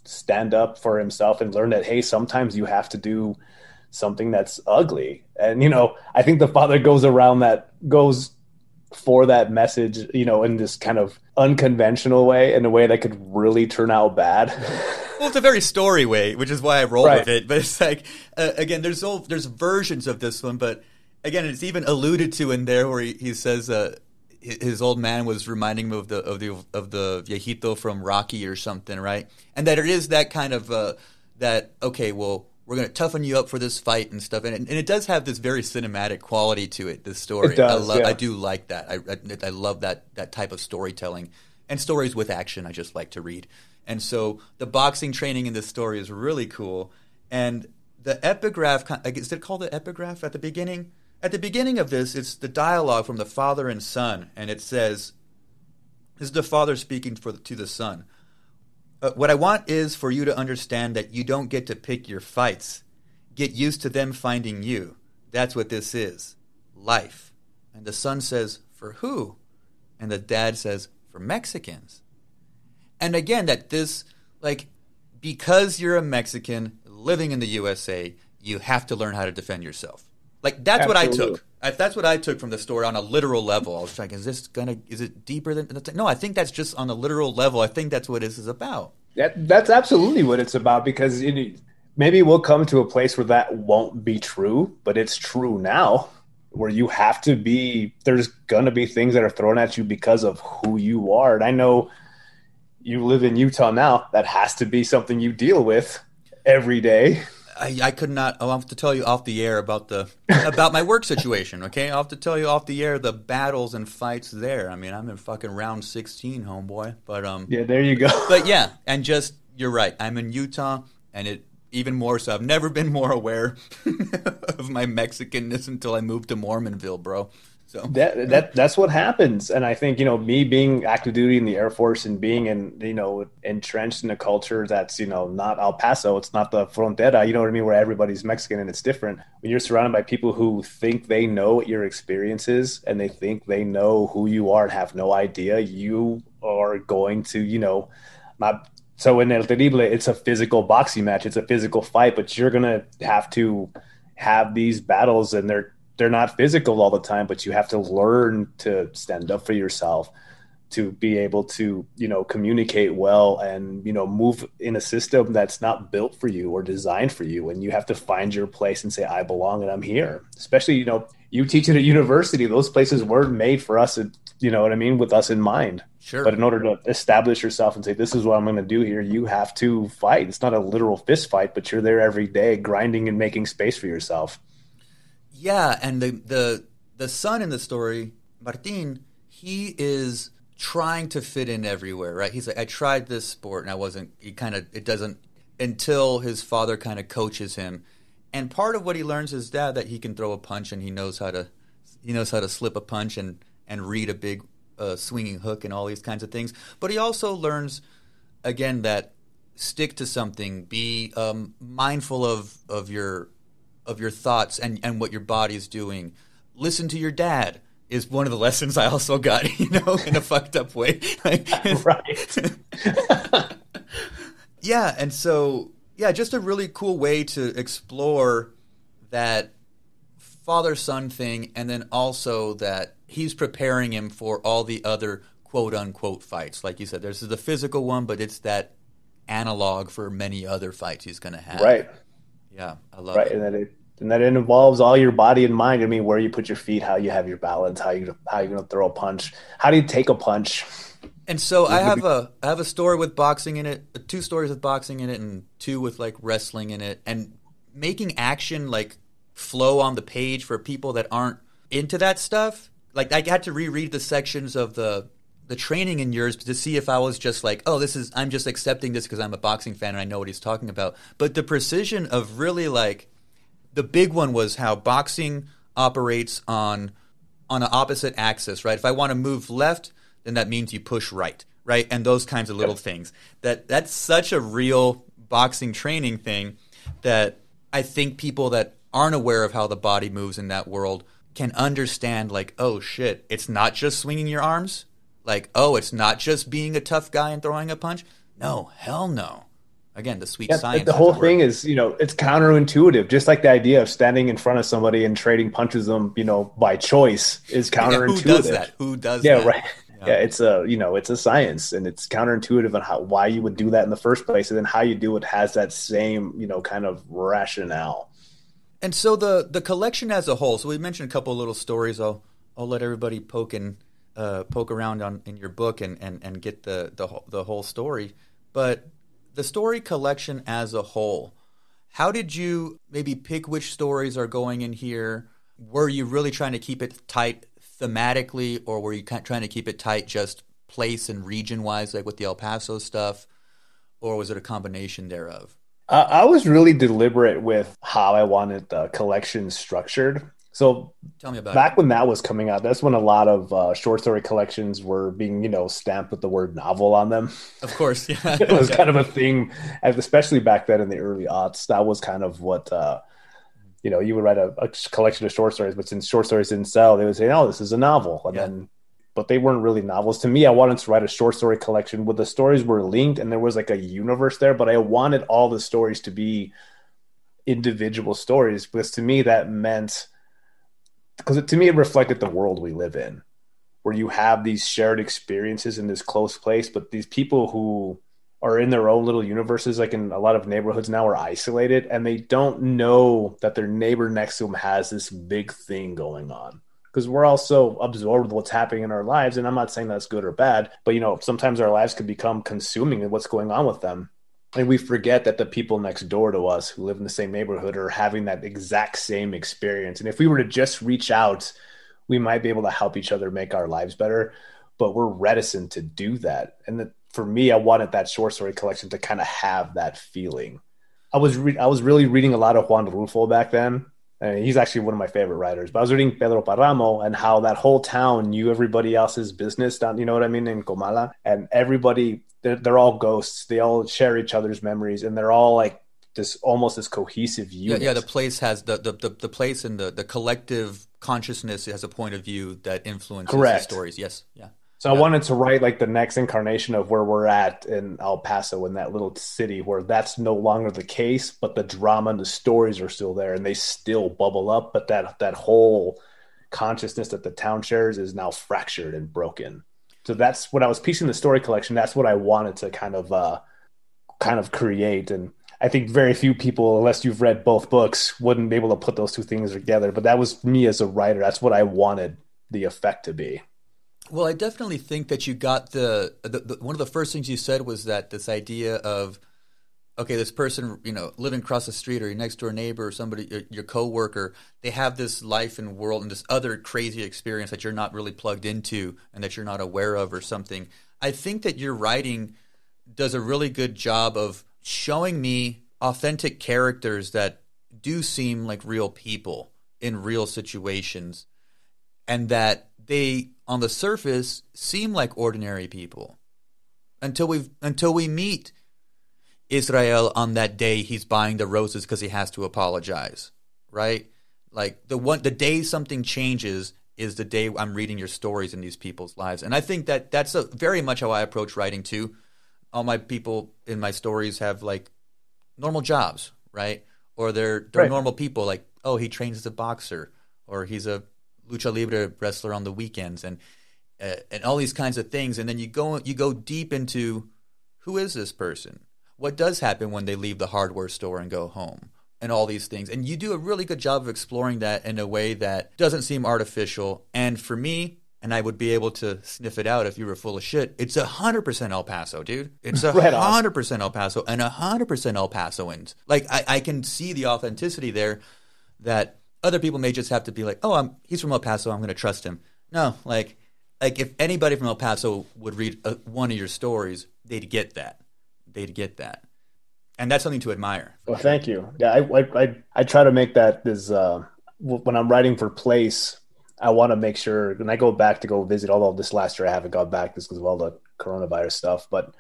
stand up for himself and learn that, hey, sometimes you have to do something that's ugly. And, I think the father goes for that message, in this kind of unconventional way, in a way that could really turn out bad. Well, it's a very story way, which is why I roll with it. But it's like, again, there's versions of this one, but again, it's even alluded to in there where he says his old man was reminding him of the viejito from Rocky or something, right? And that it is that kind of that, okay, well, we're going to toughen you up for this fight and stuff, and it does have this very cinematic quality to it. This story, it does, I do like that. I love that type of storytelling, and stories with action. I just like to read. And so the boxing training in this story is really cool. And the epigraph, is it called the epigraph at the beginning? At the beginning of this, it's the dialogue from the father and son. And it says, this is the father speaking to the son. What I want is for you to understand that you don't get to pick your fights. Get used to them finding you. That's what this is. Life. And the son says, for who? And the dad says, for Mexicans. And again, that this, like, because you're a Mexican living in the USA, you have to learn how to defend yourself. Like, that's what I took. That's what I took from the story on a literal level. I was like, is it deeper than? No, I think that's just on a literal level. I think that's what this is about. That's absolutely what it's about, because maybe we'll come to a place where that won't be true, but it's true now, where you have to be, there's going to be things that are thrown at you because of who you are. And I know you live in Utah now. That has to be something you deal with every day. I could not. I'll have to tell you off the air about my work situation. Okay, I'll have to tell you off the air the battles and fights there. I mean, I'm in fucking round 16, homeboy. But yeah, there you go. But yeah, and just you're right. I'm in Utah, and it even more so. I've never been more aware of my Mexicanness until I moved to Mormonville, bro. So that's what happens. And I think, me being active duty in the Air Force and being entrenched in a culture that's, not El Paso, it's not the frontera, you know what I mean, where everybody's Mexican and it's different. When you're surrounded by people who think they know what your experience is and they think they know who you are and have no idea, you are going to, not. So in El Terrible, it's a physical boxing match. It's a physical fight, but you're going to have these battles, and they're not physical all the time, but you have to learn to stand up for yourself, to be able to, communicate well and, move in a system that's not built for you or designed for you. And you have to find your place and say, I belong and I'm here. Especially, you teach at a university, those places weren't made for us, you know what I mean, with us in mind. Sure. But in order to establish yourself and say, this is what I'm going to do here, you have to fight. It's not a literal fist fight, but you're there every day grinding and making space for yourself. Yeah, and the son in the story, Martin, he is trying to fit in everywhere, right? He's like, I tried this sport and it doesn't, until his father kind of coaches him. And part of what he learns is that he can throw a punch, and he knows how to slip a punch and read a big swinging hook and all these kinds of things. But he also learns, again, that stick to something, be mindful of your thoughts and what your body's doing. Listen to your dad is one of the lessons I also got, in a fucked up way. Right. Yeah, and so, yeah, just a really cool way to explore that father-son thing, and then also that he's preparing him for all the other quote-unquote fights. Like you said, there's the physical one, but it's that analog for many other fights he's going to have. Right. Yeah, I love it. And that it involves all your body and mind. I mean, where you put your feet, how you have your balance, how you're going to throw a punch, how do you take a punch. And so I have a story with boxing in it, 2 stories with boxing in it, and 2 with like wrestling in it, and making action like flow on the page for people that aren't into that stuff. Like, I had to reread the sections of the training in yours to see if I was just like, oh, I'm just accepting this because I'm a boxing fan and I know what he's talking about. But the precision of really, like, the big one was how boxing operates on an opposite axis, right? If I want to move left, then that means you push right? And those kinds of little things. That's such a real boxing training thing that I think people that aren't aware of how the body moves in that world can understand, like, oh shit, it's not just swinging your arms. Like, oh, it's not just being a tough guy and throwing a punch. No, hell no. Again, the sweet science. The whole thing is, it's counterintuitive. Just like the idea of standing in front of somebody and trading punches them, by choice is counterintuitive. Who does that? Who does that? Yeah, right. Yeah, it's a science, and it's counterintuitive on why you would do that in the first place, and then how you do it has that same, kind of rationale. And so the collection as a whole. So we mentioned a couple of little stories. I'll let everybody poke around in your book and get the whole story. But the story collection as a whole, how did you maybe pick which stories are going in here? Were you really trying to keep it tight thematically, or were you trying to keep it tight just place and region wise, like with the El Paso stuff, or was it a combination thereof? I was really deliberate with how I wanted the collection structured. So tell me about back when that was coming out, that's when a lot of short story collections were being, stamped with the word novel on them. Of course, yeah. It was kind of a thing, especially back then in the early aughts. That was kind of what, you would write a collection of short stories, but since short stories didn't sell, they would say, "Oh, this is a novel," but they weren't really novels. To me, I wanted to write a short story collection where the stories were linked and there was like a universe there, but I wanted all the stories to be individual stories, because to me that meant, because to me it reflected the world we live in, where you have these shared experiences in this close place, but these people who are in their own little universes, like in a lot of neighborhoods now, are isolated, and they don't know that their neighbor next to them has this big thing going on. Because we're all so absorbed with what's happening in our lives, and I'm not saying that's good or bad, but sometimes our lives could become consuming in what's going on with them. And we forget that the people next door to us who live in the same neighborhood are having that exact same experience. And if we were to just reach out, we might be able to help each other make our lives better. But we're reticent to do that. And for me, I wanted that short story collection to kind of have that feeling. I was really reading a lot of Juan Rulfo back then. And he's actually one of my favorite writers. But I was reading Pedro Paramo and how that whole town knew everybody else's business down, you know what I mean, in Comala. And everybody, they're all ghosts. They all share each other's memories, and they're all like this almost this cohesive unit. Yeah. The place has the place and the collective consciousness has a point of view that influences the stories. Yes. Yeah. So I wanted to write like the next incarnation of where we're at in El Paso, in that little city where that's no longer the case, but the drama and the stories are still there and they still bubble up. But that whole consciousness that the town shares is now fractured and broken. So that's when I was piecing the story collection. That's what I wanted to kind of create. And I think very few people, unless you've read both books, wouldn't be able to put those two things together. But that was me as a writer. That's what I wanted the effect to be. Well, I definitely think that you got the one of the first things you said was that this idea of, okay, this person, living across the street or your next door neighbor or somebody, your coworker, they have this life and world and this other crazy experience that you're not really plugged into and that you're not aware of or something. I think that your writing does a really good job of showing me authentic characters that do seem like real people in real situations, and that they, on the surface, seem like ordinary people until we meet Israel on that day he's buying the roses because he has to apologize, right? Like the day something changes is the day I'm reading your stories in these people's lives. And I think that that's very much how I approach writing too. All my people in my stories have like normal jobs, right? Or they're right. Normal people, like, oh, he trains as a boxer, or he's a lucha libre wrestler on the weekends, and all these kinds of things. And then you go deep into, who is this person? What does happen when they leave the hardware store and go home? And all these things. And you do a really good job of exploring that in a way that doesn't seem artificial. And for me, and I would be able to sniff it out if you were full of shit, it's 100% El Paso, dude. It's 100% El Paso and 100% El Pasoans. Like, I can see the authenticity there that other people may just have to be like, oh, he's from El Paso, I'm going to trust him. No, like if anybody from El Paso would read one of your stories, they'd get that. And that's something to admire. Well, thank you. Yeah, I try to make that as when I'm writing for place, I want to make sure, when I go back to go visit, although this last year I haven't gone back just because of all the coronavirus stuff, but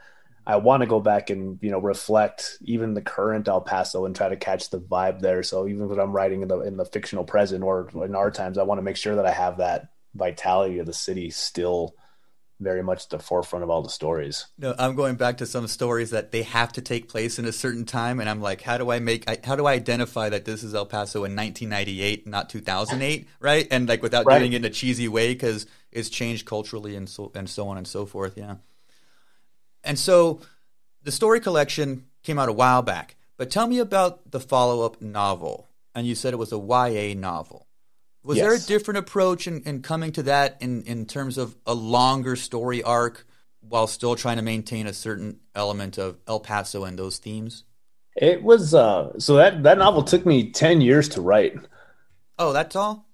I want to go back and, reflect even the current El Paso and try to catch the vibe there. So even when I'm writing in the fictional present or in our times, I want to make sure that I have that vitality of the city still very much at the forefront of all the stories. No, I'm going back to some stories that they have to take place in a certain time, and I'm like, how do I identify that this is El Paso in 1998, not 2008, right? And like without doing it in a cheesy way because it's changed culturally and so on and so forth. Yeah. And so the story collection came out a while back, but tell me about the follow-up novel. And you said it was a YA novel. Was there a different approach in coming to that in terms of a longer story arc while still trying to maintain a certain element of El Paso and those themes? It was so that novel took me 10 years to write. Oh, that's all?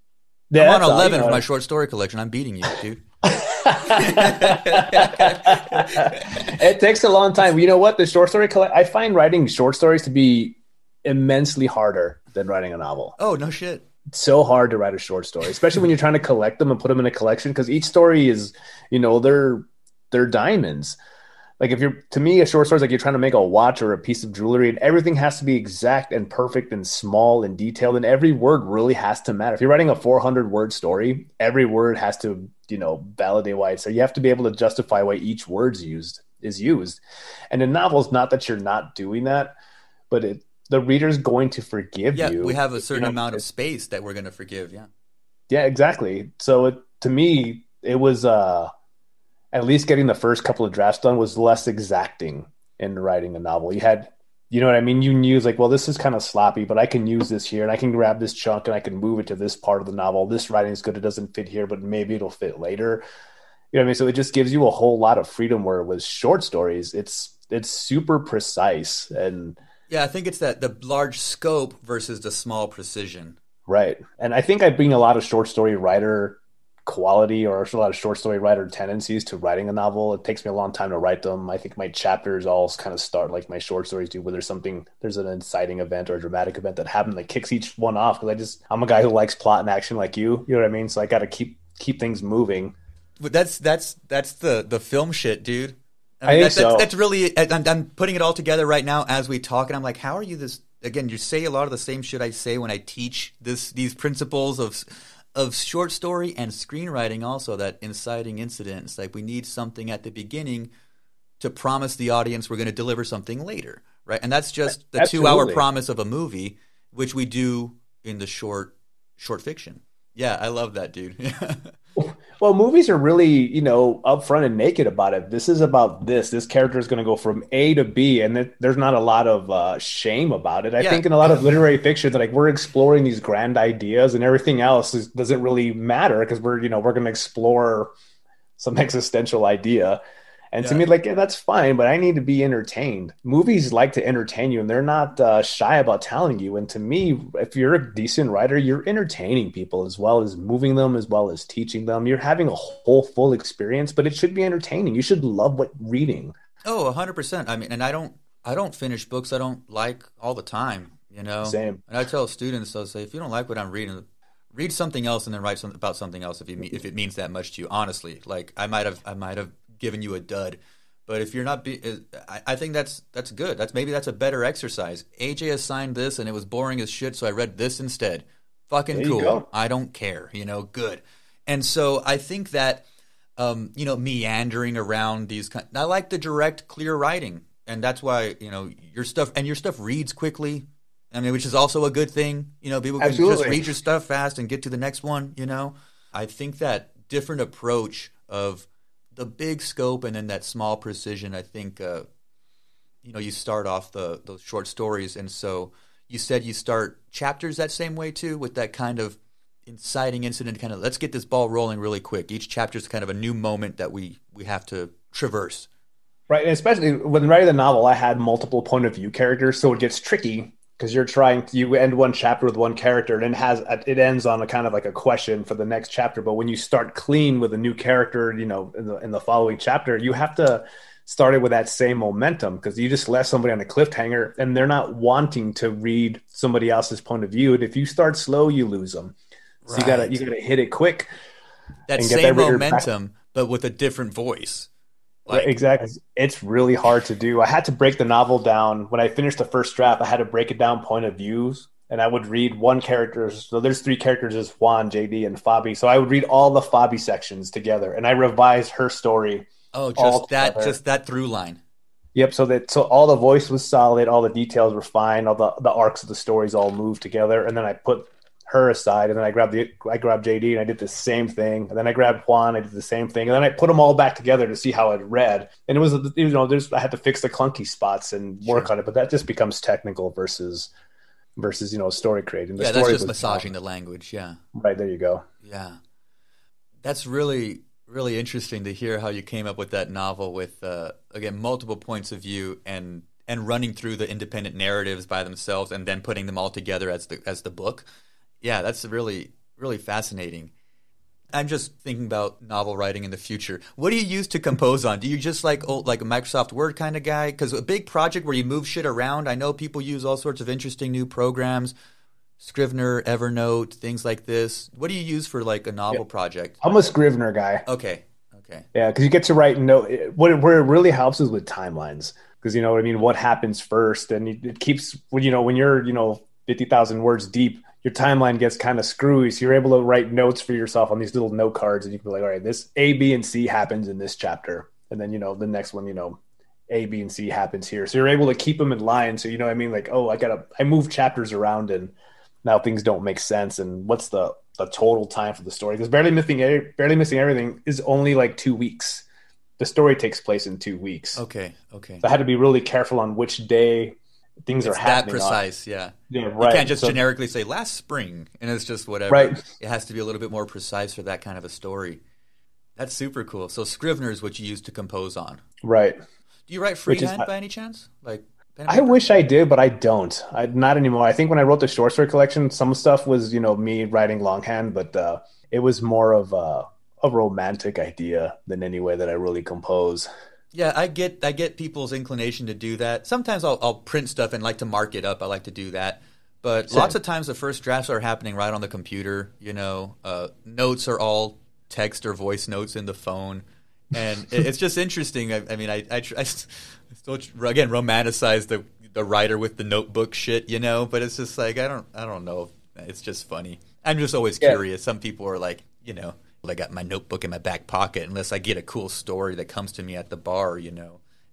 Yeah, I'm on 11 for my short story collection. I'm beating you, dude. It takes a long time. You know what? The short story I find writing short stories to be immensely harder than writing a novel. Oh, no shit. It's so hard to write a short story, especially when you're trying to collect them and put them in a collection, because each story is, they're diamonds. Like to me, a short story is like you're trying to make a watch or a piece of jewelry, and everything has to be exact and perfect and small and detailed, and every word really has to matter. If you're writing a 400-word story, every word has to, validate why it's so. You have to be able to justify why each word is used. And in novels, not that you're not doing that, but the reader's going to forgive you. Yeah, we have a certain amount of space that we're going to forgive, yeah. Yeah, exactly. So to me, it was at least getting the first couple of drafts done was less exacting in writing a novel. You had, what I mean? You knew like, well, this is kind of sloppy, but I can use this here, and I can grab this chunk and I can move it to this part of the novel. This writing is good. It doesn't fit here, but maybe it'll fit later. You know what I mean? So it just gives you a whole lot of freedom, where with short stories, it's super precise. And yeah, I think it's that the large scope versus the small precision. Right. And I think I bring a lot of short story writer quality or a lot of short story writer tendencies to writing a novel. It takes me a long time to write them. I think my chapters all kind of start like my short stories do, where there's an inciting event or a dramatic event that happened that kicks each one off. Because I'm a guy who likes plot and action like you know what I mean? So I got to keep things moving. But that's the film shit, dude. I think so. That's really, I'm putting it all together right now as we talk, and I'm like, how are you this? Again, you say a lot of the same shit I say when I teach these principles of short story and screenwriting. Also, that inciting incident. It's like we need something at the beginning to promise the audience we're going to deliver something later, right? And that's just the Absolutely. 2-hour promise of a movie, which we do in the short fiction. Yeah, I love that, dude. Well, movies are really, upfront and naked about it. This is about this. This character is going to go from A to B, and there's not a lot of shame about it. I think in a lot of literary fiction, that like we're exploring these grand ideas, and everything else doesn't really matter because we're going to explore some existential idea. And to me, like, yeah, that's fine, but I need to be entertained. Movies like to entertain you, and they're not shy about telling you. And to me, if you're a decent writer, you're entertaining people as well as moving them, as well as teaching them. You're having a whole full experience, but it should be entertaining. You should love reading. Oh, 100%. I mean, and I don't finish books I don't like all the time, Same. And I tell students, I'll say, if you don't like what I'm reading, read something else and then write something about something else if it means that much to you. Honestly, like I might have given you a dud, but if you're not I think that's good. That's a better exercise. AJ assigned this and it was boring as shit, so I read this instead. Fucking cool. I don't care, good. And so I think that meandering around these I like the direct, clear writing, and that's why your stuff reads quickly. I mean, which is also a good thing. People can just read your stuff fast and get to the next one. I think that different approach of the big scope and then that small precision, I think, you start off those short stories. And so you said you start chapters that same way too, with that kind of inciting incident, kind of let's get this ball rolling really quick. Each chapter is kind of a new moment that we have to traverse. Right. And especially when writing the novel, I had multiple point of view characters. So it gets tricky because you end one chapter with one character and it ends on a kind of like a question for the next chapter. But when you start clean with a new character, in the following chapter, you have to start it with that same momentum, because you just left somebody on a cliffhanger and they're not wanting to read somebody else's point of view. And if you start slow, you lose them. So you gotta hit it quick. That same momentum, but with a different voice. Right, Like, exactly. It's really hard to do. I had to break the novel down. When I finished the first draft, I had to break it down point of views. And I would read one character. So there's three characters: is Juan, JD, and Fabi. So I would read all the Fabi sections together, and I revised her story oh, all together. just that through line. Yep. So all the voice was solid, all the details were fine, all the arcs of the stories all moved together, and then I put her aside, and then I grabbed JD and I did the same thing, and then I grabbed Juan, I did the same thing, and then I put them all back together to see how it read, and it was there's I had to fix the clunky spots and work on it, but that just becomes technical versus story creating. The Yeah, story that's just was massaging the language. Yeah. right there. You go. Yeah. That's really, really interesting to hear how you came up with that novel with, again, multiple points of view and running through the independent narratives by themselves and then putting them all together as the book. Yeah, that's really, really fascinating. I'm just thinking about novel writing in the future. What do you use to compose on? Do you just like a Microsoft Word kind of guy? Because a big project where you move shit around, I know people use all sorts of interesting new programs, Scrivener, Evernote, things like this. What do you use for like a novel project? I'm a Scrivener guy. Okay. Yeah, because you get to write where it really helps is with timelines, because you know what I mean. What happens first, and it keeps when you're 50,000 words deep, your timeline gets kind of screwy. So you're able to write notes for yourself on these little note cards, and you can be like, all right, this A, B, and C happens in this chapter, and then the next one, A, B, and C happens here. So you're able to keep them in line. So you know what I mean, like, oh, I move chapters around, and now things don't make sense. And what's the total time for the story? Because barely missing everything is only like 2 weeks. The story takes place in 2 weeks. Okay. So I had to be really careful on which day things are happening. That precise, yeah. Yeah, right. You can't just generically say last spring and it's just whatever. Right. It has to be a little bit more precise for that kind of a story. That's super cool. So Scrivener is what you use to compose on. Right. Do you write freehand by any chance? Like I wish I did, but I don't. Not anymore. I think when I wrote the short story collection, some stuff was, me writing longhand, but it was more of a romantic idea than any way that I really compose. Yeah, I get people's inclination to do that. Sometimes I'll print stuff and like to mark it up. I like to do that. But Same. Lots of times the first drafts are happening right on the computer. Notes are all text or voice notes in the phone. And it's just interesting. I mean, I still again romanticize the writer with the notebook shit, but it's just like I don't know. It's just funny. I'm just always curious. Some people are like, I got my notebook in my back pocket unless I get a cool story that comes to me at the bar,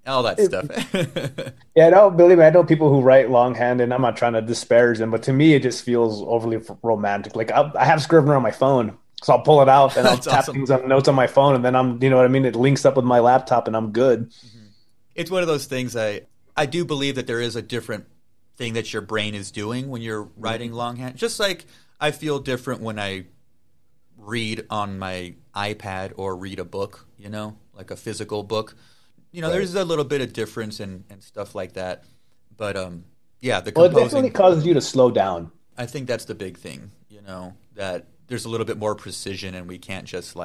all that stuff. Yeah, no, believe me, I know people who write longhand, and I'm not trying to disparage them, but to me, it just feels overly romantic. Like I have Scrivener on my phone. So I'll pull it out and I'll tap things on notes on my phone, and then it links up with my laptop and I'm good. Mm-hmm. It's one of those things I do believe that there is a different thing that your brain is doing when you're writing longhand. Just like I feel different when I read on my iPad or read a book, like a physical book. Right. There's a little bit of difference and stuff like that. But the composing. Well, it definitely causes you to slow down. I think that's the big thing, that there's a little bit more precision, and we can't just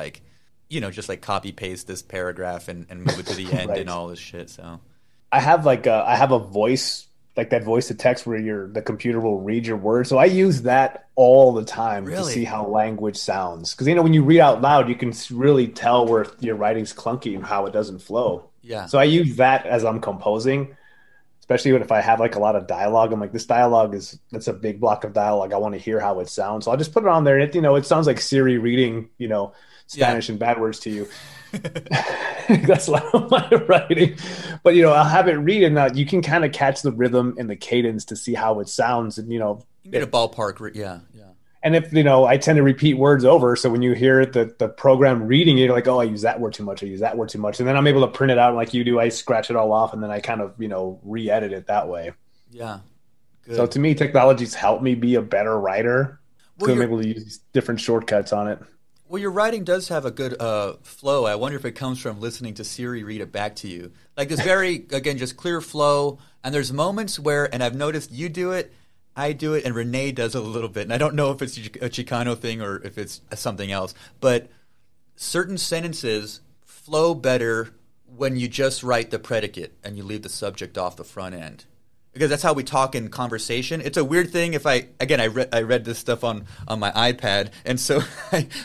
just copy paste this paragraph and move it to the end right. And all this shit. So I have a voice, like that voice to text where the computer will read your words. So I use that all the time to see how language sounds. Because when you read out loud, you can really tell where your writing's clunky and how it doesn't flow. Yeah. So I use that as I'm composing. Especially if I have like a lot of dialogue, I'm like, this dialogue that's a big block of dialogue. I want to hear how it sounds. So I'll just put it on there. And it sounds like Siri reading, Spanish and bad words to you. That's a lot of my writing. But, I'll have it read, and you can kind of catch the rhythm and the cadence to see how it sounds. And, you get a ballpark. Yeah. And if, I tend to repeat words over. So when you hear the program reading it, you're like, oh, I use that word too much. I use that word too much. And then I'm able to print it out like you do. I scratch it all off, and then I kind of, re-edit it that way. Yeah. Good. So to me, technology's helped me be a better writer. Because I'm able to use different shortcuts on it. Well, your writing does have a good flow. I wonder if it comes from listening to Siri read it back to you. Like this very, again, just clear flow. And there's moments where, and I've noticed you do it, I do it, and Renee does it a little bit. And I don't know if it's a Chicano thing or if it's something else. But certain sentences flow better when you just write the predicate and you leave the subject off the front end. Because that's how we talk in conversation. It's a weird thing if I read this stuff on my iPad, and so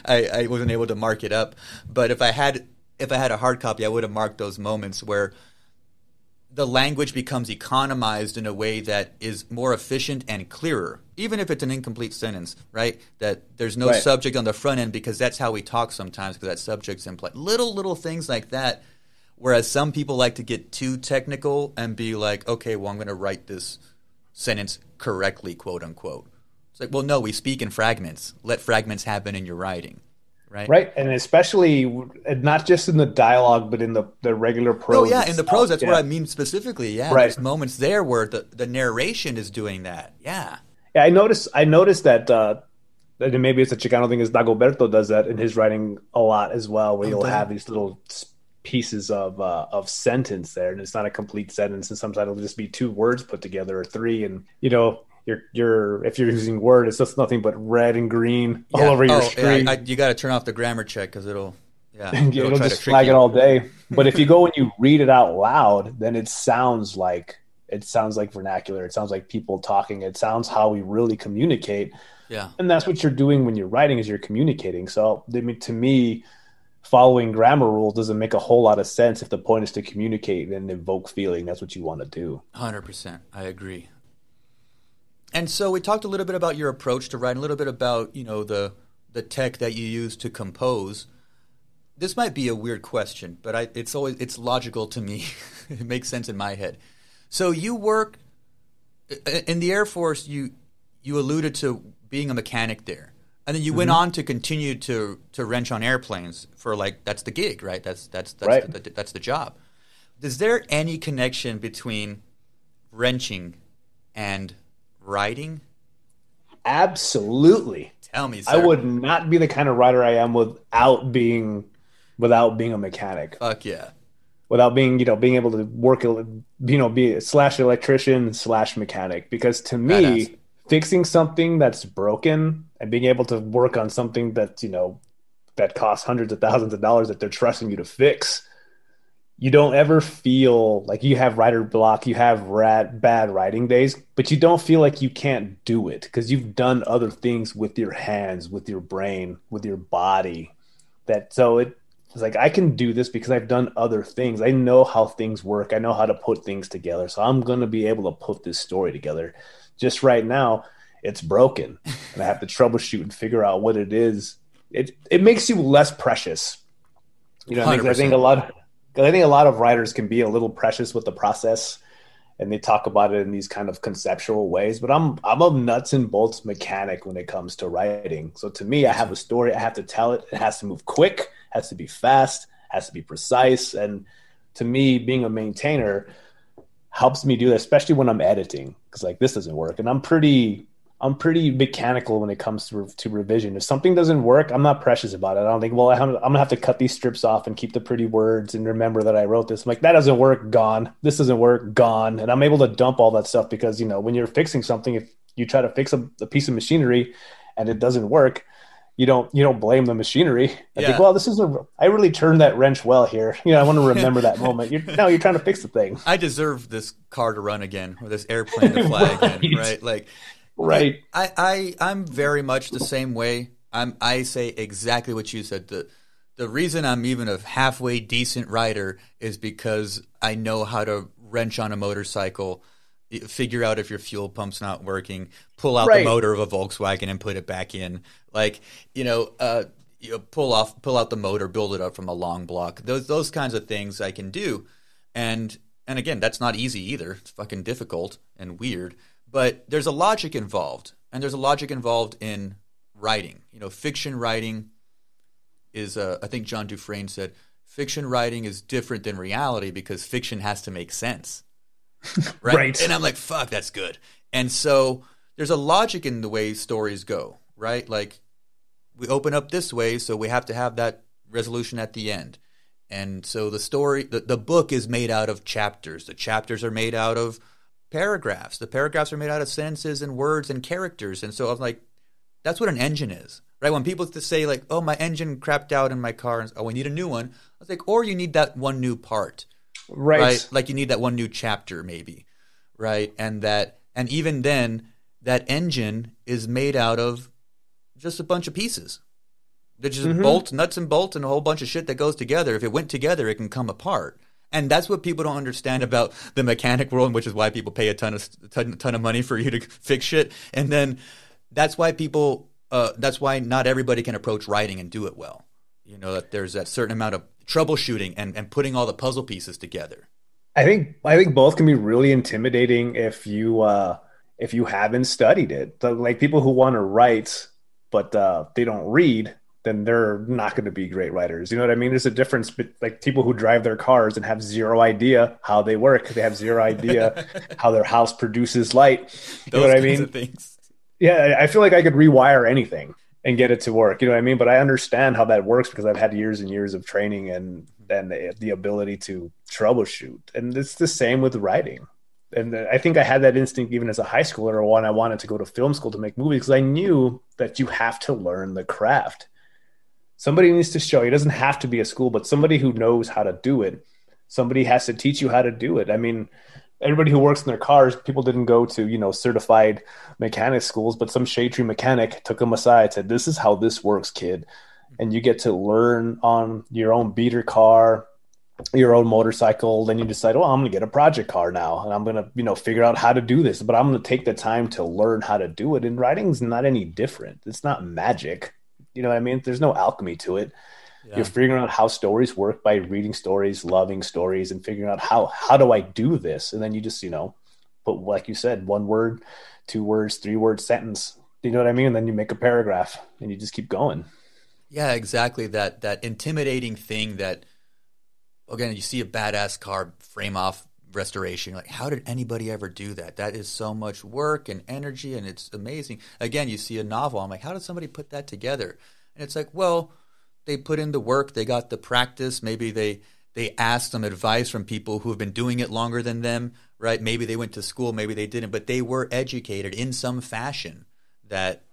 I wasn't able to mark it up. But if I had if I had a hard copy, I would have marked those moments where the language becomes economized in a way that is more efficient and clearer, even if it's an incomplete sentence, right? That there's no subject on the front end because that's how we talk sometimes because that subject's implied. Little things like that, whereas some people like to get too technical and be like, okay, well, I'm going to write this sentence correctly, quote unquote. It's like, well, no, we speak in fragments. Let fragments happen in your writing. Right, and especially not just in the dialogue, but in the regular prose. Oh, yeah, in the prose, that's what I mean specifically. Yeah, right. There's moments there where the narration is doing that. Yeah. Yeah, I noticed that maybe it's a Chicano thing, is Dagoberto does that in his writing a lot as well, where you'll have these little pieces of sentence there, and it's not a complete sentence, and sometimes it'll just be 2 words put together or 3, and you're if you're using Word, it's just nothing but red and green all over your screen. Yeah, you got to turn off the grammar check because it'll just flag it all day. But if you go and you read it out loud, then it sounds like vernacular. It sounds like people talking. It sounds how we really communicate. Yeah, and that's what you're doing when you're writing, is you're communicating. So I mean, to me, following grammar rules doesn't make a whole lot of sense if the point is to communicate and evoke feeling. That's what you want to do. 100%, I agree. And so we talked a little bit about your approach to writing, a little bit about, the tech that you use to compose. This might be a weird question, but it's logical to me. It makes sense in my head. So you work in the Air Force. You alluded to being a mechanic there, and then you went on to continue to wrench on airplanes for that's the gig, right? That's right. That's the job. Is there any connection between wrenching and writing? Absolutely. Tell me, sir. I would not be the kind of writer I am without being a mechanic. Fuck yeah. Without being, being able to work, be /electrician /mechanic. Because to me, fixing something that's broken and being able to work on something that, that costs hundreds of thousands of dollars that they're trusting you to fix, you don't ever feel like you have writer block, you have bad writing days, but you don't feel like you can't do it because you've done other things with your hands, with your brain, with your body. So it's like, I can do this because I've done other things. I know how things work. I know how to put things together. So I'm going to be able to put this story together. Just right now, it's broken, and I have to troubleshoot and figure out what it is. It makes you less precious. I think a lot of writers can be a little precious with the process, and they talk about it in these kind of conceptual ways. But I'm a nuts and bolts mechanic when it comes to writing. So to me, I have a story. I have to tell it. It has to move quick, has to be fast, has to be precise. And to me, being a maintainer helps me do that, especially when I'm editing, because this doesn't work. And I'm pretty mechanical when it comes to revision. If something doesn't work, I'm not precious about it. I don't think, well, I'm going to have to cut these strips off and keep the pretty words and remember that I wrote this. I'm like, that doesn't work, gone. This doesn't work, gone. And I'm able to dump all that stuff because, when you're fixing something, if you try to fix a piece of machinery and it doesn't work, you don't blame the machinery. I think, well, I really turned that wrench well here. I want to remember that moment. You're trying to fix the thing. I deserve this car to run again, or this airplane to fly again, right? Right. I'm very much the same way. I say exactly what you said. The reason I'm even a halfway decent writer is because I know how to wrench on a motorcycle, figure out if your fuel pump's not working, pull out the motor of a Volkswagen and put it back in. Pull out the motor, build it up from a long block. Those kinds of things I can do. And again, that's not easy either. It's fucking difficult and weird. But there's a logic involved, and there's a logic involved in writing. Fiction writing is, I think John Dufresne said, fiction writing is different than reality because fiction has to make sense. Right? And I'm like, fuck, that's good. And so there's a logic in the way stories go, right? We open up this way, so we have to have that resolution at the end. And so the story, the book is made out of chapters. The chapters are made out of paragraphs. The paragraphs are made out of sentences and words and characters. And so I was like, that's what an engine is, right? When people say oh, my engine crapped out in my car, and we need a new one. I was like, or you need that one new part, right? You need that one new chapter maybe, right? And even then, that engine is made out of just a bunch of pieces, There's just bolts, nuts and bolts, and a whole bunch of shit that goes together. If it went together, it can come apart. And that's what people don't understand about the mechanic world, which is why people pay a ton of money for you to fix shit. And then that's why that's why not everybody can approach writing and do it well. You know, that there's that certain amount of troubleshooting and putting all the puzzle pieces together. I think both can be really intimidating if you haven't studied it. So, like people who want to write but they don't read, then they're not going to be great writers. You know what I mean? There's a difference, like people who drive their cars and have zero idea how they work. They have zero idea how their house produces light. You know what I mean? Of things. Yeah, I feel like I could rewire anything and get it to work. You know what I mean? But I understand how that works because I've had years and years of training and the ability to troubleshoot. And it's the same with writing. And I think I had that instinct even as a high schooler when I wanted to go to film school to make movies, because I knew that you have to learn the craft. Somebody needs to show you. It doesn't have to be a school, but somebody who knows how to do it. Somebody has to teach you how to do it. I mean, everybody who works in their cars, people didn't go to, certified mechanic schools, but some shade tree mechanic took them aside, said, "This is how this works, kid." And you get to learn on your own beater car, your own motorcycle. Then you decide, well, I'm going to get a project car now, and I'm going to, figure out how to do this, but I'm going to take the time to learn how to do it. And writing's not any different. It's not magic. You know what I mean? There's no alchemy to it. Yeah. You're figuring out how stories work by reading stories, loving stories, and figuring out how do I do this? And then you just, put, like you said, 1 word, 2 words, 3 word sentence. You know what I mean? And then you make a paragraph and you just keep going. Yeah, exactly. That intimidating thing that, again, you see a badass car frame off restoration. Like, how did anybody ever do that? That is so much work and energy, and it's amazing. Again, you see a novel. I'm like, how did somebody put that together? And it's like, well, they put in the work. They got the practice. Maybe they asked some advice from people who have been doing it longer than them, right? Maybe they went to school. Maybe they didn't. But they were educated in some fashion that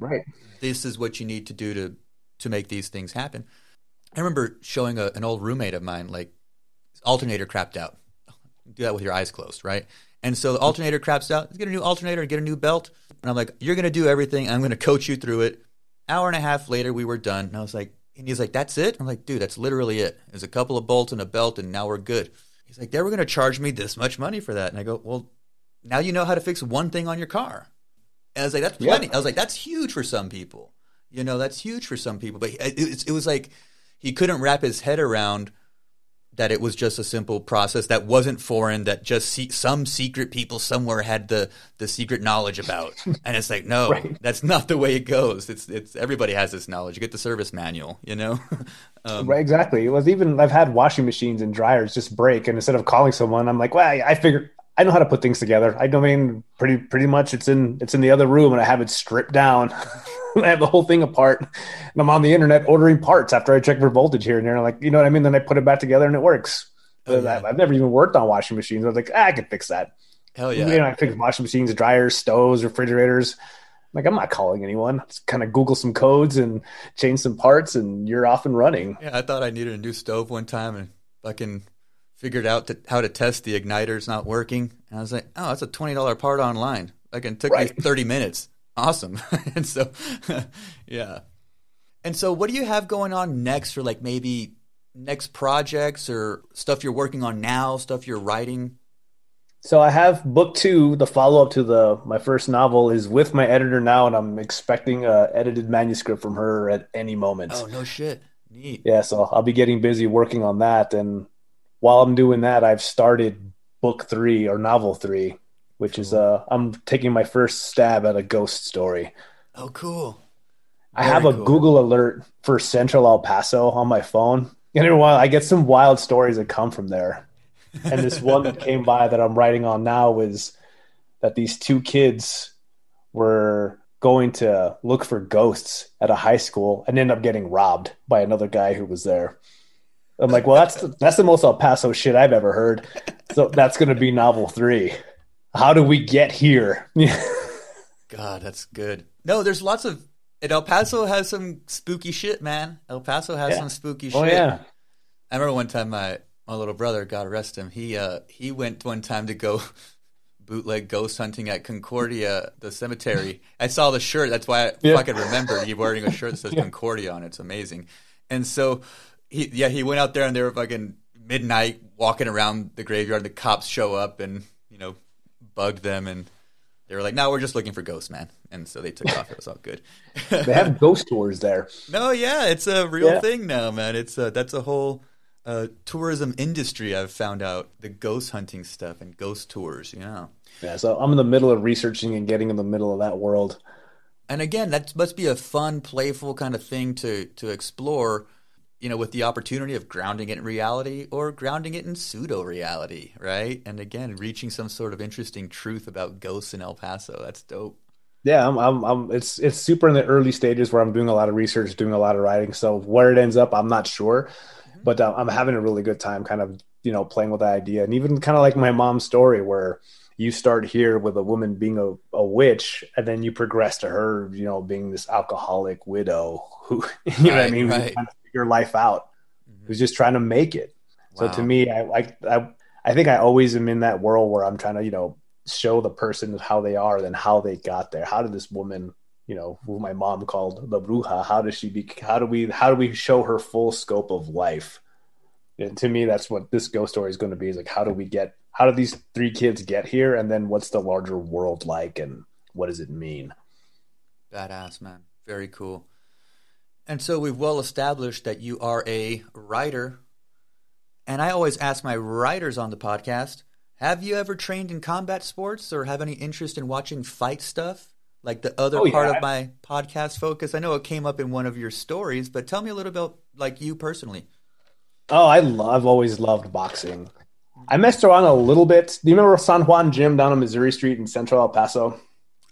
this is what you need to do to make these things happen. I remember showing an old roommate of mine, like, alternator crapped out. Do that with your eyes closed, right? And so the alternator craps out. Let's get a new alternator and get a new belt. And I'm like, you're going to do everything. I'm going to coach you through it. Hour and a half later, we were done. And I was like, and he's like, that's it? I'm like, dude, that's literally it. There's a couple of bolts and a belt, and now we're good. He's like, they were going to charge me this much money for that. And I go, well, now you know how to fix one thing on your car. And I was like, that's plenty. I was like, that's huge for some people. That's huge for some people. But it was like he couldn't wrap his head around that it was just a simple process that wasn't foreign, that just some secret people somewhere had the secret knowledge about. And it's like, no, that's not the way it goes. It's everybody has this knowledge. You get the service manual, Right, exactly. It was even, I've had washing machines and dryers just break, and instead of calling someone, I'm like, well, I figured I know how to put things together. I mean, pretty much it's in the other room, and I have it stripped down. I have the whole thing apart, and I'm on the internet ordering parts after I check for voltage here and there. Like, you know what I mean? Then I put it back together and it works. Oh, yeah. I've never even worked on washing machines. I was like, I can fix that. Hell yeah. I fix washing machines, dryers, stoves, refrigerators. Like, I'm not calling anyone. Just kind of Google some codes and change some parts, and you're off and running. Yeah, I thought I needed a new stove one time, and fucking figured out how to test the igniter's not working. And I was like, oh, that's a $20 part online. It took me 30 minutes. Awesome. And so, yeah. And so what do you have going on next, or like maybe next projects or stuff you're working on now, stuff you're writing? So I have book 2, the follow-up to my first novel, is with my editor now, and I'm expecting a edited manuscript from her at any moment. Oh, no shit. Neat. Yeah, so I'll be getting busy working on that. And while I'm doing that, I've started book 3 or novel 3. Which is I'm taking my first stab at a ghost story. Oh, cool. I have a Google alert for Central El Paso on my phone. And every while I get some wild stories that come from there. And this one that came by that I'm writing on now was that these 2 kids were going to look for ghosts at a high school and end up getting robbed by another guy who was there. I'm like, well, that's the most El Paso shit I've ever heard. So that's going to be novel 3. How do we get here? God, that's good. No, there's lots of... And El Paso has some spooky shit, man. El Paso has some spooky shit. Oh, yeah. I remember one time my little brother, God rest him, he went one time to go bootleg ghost hunting at Concordia, the cemetery. I saw the shirt. That's why I fucking remembered you wearing a shirt that says Concordia on it. It's amazing. And so he went out there and they were fucking midnight walking around the graveyard. The cops show up and, bugged them and they were like, no, we're just looking for ghosts, man. And so they took off. It was all good. They have ghost tours there. No, yeah, it's a real thing now, man. That's a whole tourism industry. I've found out the ghost hunting stuff and ghost tours. Yeah. So I'm in the middle of researching and getting in the middle of that world. And again, that must be a fun, playful kind of thing to explore. With the opportunity of grounding it in reality or grounding it in pseudo-reality, right? And again, reaching some sort of interesting truth about ghosts in El Paso. That's dope. Yeah, it's super in the early stages where I'm doing a lot of research, doing a lot of writing. So where it ends up, I'm not sure, but I'm having a really good time kind of, playing with that idea. And even kind of like my mom's story where you start here with a woman being a witch and then you progress to her, being this alcoholic widow who, know what I mean? Right. Trying to figure life out. Who's just trying to make it. Wow. So to me, I think I always am in that world where I'm trying to, show the person how they are, then how they got there. How did this woman, who my mom called the bruja, how do we show her full scope of life? And to me, that's what this ghost story is going to be, is like, how do these 3 kids get here? And then what's the larger world like? And what does it mean? Badass, man. Very cool. And so we've well established that you are a writer. And I always ask my writers on the podcast, have you ever trained in combat sports or have any interest in watching fight stuff? Like the other part of my podcast focus. I know it came up in one of your stories, but tell me a little about like you personally. Oh, I've always loved boxing. I messed around a little bit. Do you remember San Juan Gym down on Missouri Street in Central El Paso?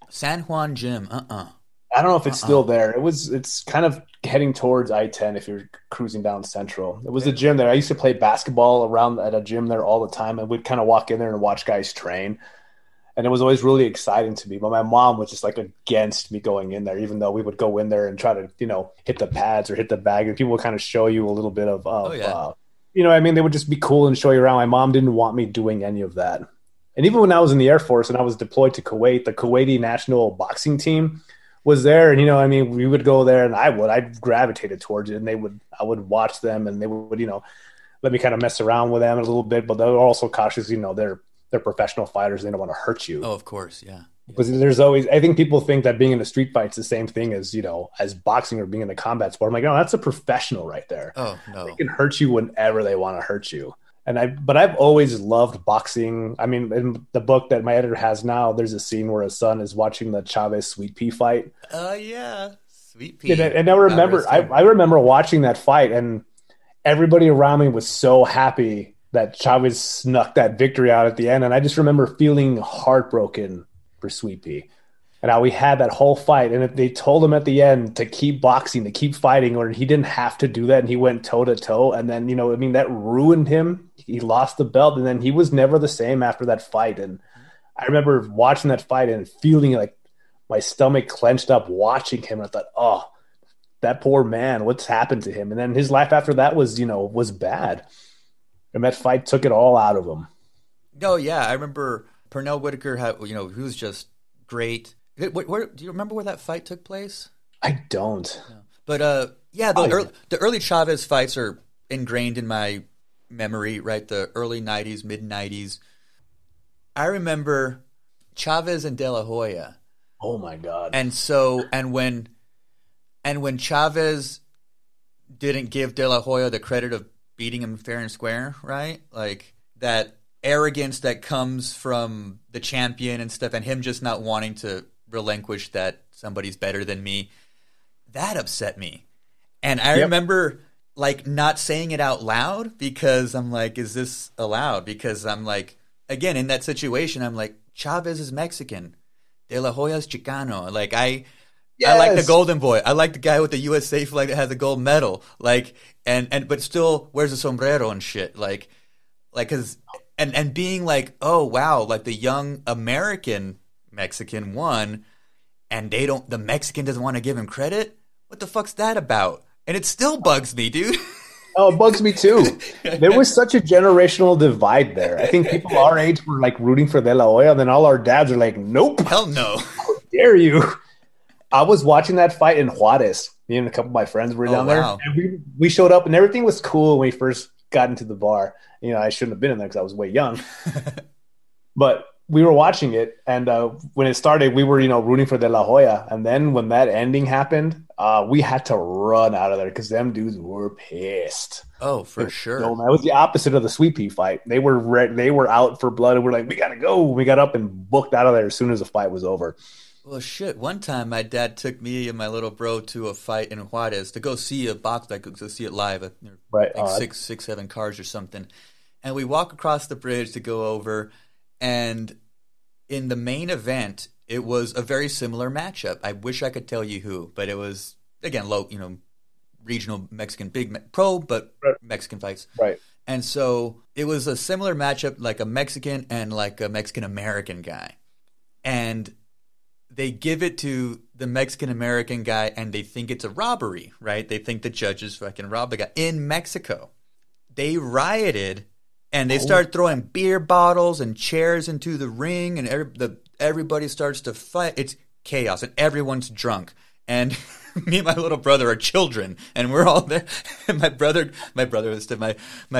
San Juan Gym, I don't know if it's still there. It's kind of heading towards I-10 if you're cruising down Central. It was a gym there. I used to play basketball around at a gym there all the time, and we'd kind of walk in there and watch guys train. And it was always really exciting to me. But my mom was just like against me going in there, even though we would go in there and try to, hit the pads or hit the bag. And people would kind of show you a little bit of they would just be cool and show you around. My mom didn't want me doing any of that. And even when I was in the Air Force and I was deployed to Kuwait, the Kuwaiti national boxing team was there. And, we would go there and I gravitated towards it, and I would watch them and they would, let me kind of mess around with them a little bit, but they're also cautious, they're professional fighters. They don't want to hurt you. Oh, of course. Yeah. Because there's always, I think people think that being in a street fight's the same thing as, as boxing or being in a combat sport. I'm like, no, that's a professional right there. Oh, no. They can hurt you whenever they want to hurt you. But I've always loved boxing. I mean, in the book that my editor has now, there's a scene where a son is watching the Chavez Sweet Pea fight. Yeah. Sweet Pea. And I remember watching that fight, and everybody around me was so happy that Chavez snuck that victory out at the end. And I just remember feeling heartbroken for Sweet Pea. And how we had that whole fight, and they told him at the end to keep boxing, to keep fighting, or he didn't have to do that, and he went toe to toe. And then, that ruined him. He lost the belt, and then he was never the same after that fight. And I remember watching that fight and feeling like my stomach clenched up watching him. I thought, oh, that poor man, what's happened to him? And then his life after that was bad. And that fight took it all out of him. Oh yeah, I remember Pernell Whitaker had, he was just great. Where, do you remember where that fight took place? I don't. No. But the early Chavez fights are ingrained in my memory, right? The early 90s, mid 90s. I remember Chavez and De La Hoya. Oh my God. And when Chavez didn't give De La Hoya the credit of beating him fair and square, right? Like that arrogance that comes from the champion and stuff, and him just not wanting to relinquish that somebody's better than me, that upset me. And I remember like not saying it out loud because I'm like, is this allowed? Because I'm like, again, in that situation, I'm like, Chavez is Mexican. De La Hoya's Chicano. Like I like the golden boy. I like the guy with the USA flag that has a gold medal. Like, but still wears a sombrero and shit. Like, cause, and being like, oh wow, like the young American Mexican won, and the Mexican doesn't want to give him credit. What the fuck's that about? And it still bugs me, dude. Oh, it bugs me too. There was such a generational divide there. I think people our age were like rooting for De La Hoya, and then all our dads are like, "Nope, Hell no. dare you!" I was watching that fight in Juarez. Me and a couple of my friends were Oh, down there, wow. and we showed up, and everything was cool when we first got into the bar. I shouldn't have been in there because I was way young, but we were watching it, and when it started, we were rooting for De La Hoya, and then when that ending happened, we had to run out of there because them dudes were pissed. Oh, It for was sure. it was the opposite of the Sweet Pea fight. They were out for blood, and we're like, we gotta go. We got up and booked out of there as soon as the fight was over. Well, shit. One time, my dad took me and my little bro to a fight in Juarez to go see a box. Like go see it live. There were Right? like six, seven cars or something. And we walk across the bridge to go over. And in the main event, it was a very similar matchup. I wish I could tell you who, but it was again low, regional Mexican pro, but Mexican fights. Right. And so it was a similar matchup, like a Mexican and like a Mexican American guy, and they give it to the Mexican American guy and they think it's a robbery, right? They think the judges fucking robbed the guy. In Mexico, they rioted and they start throwing beer bottles and chairs into the ring, and everybody starts to fight. It's chaos and everyone's drunk. And me and my little brother are children, and we're all there. And my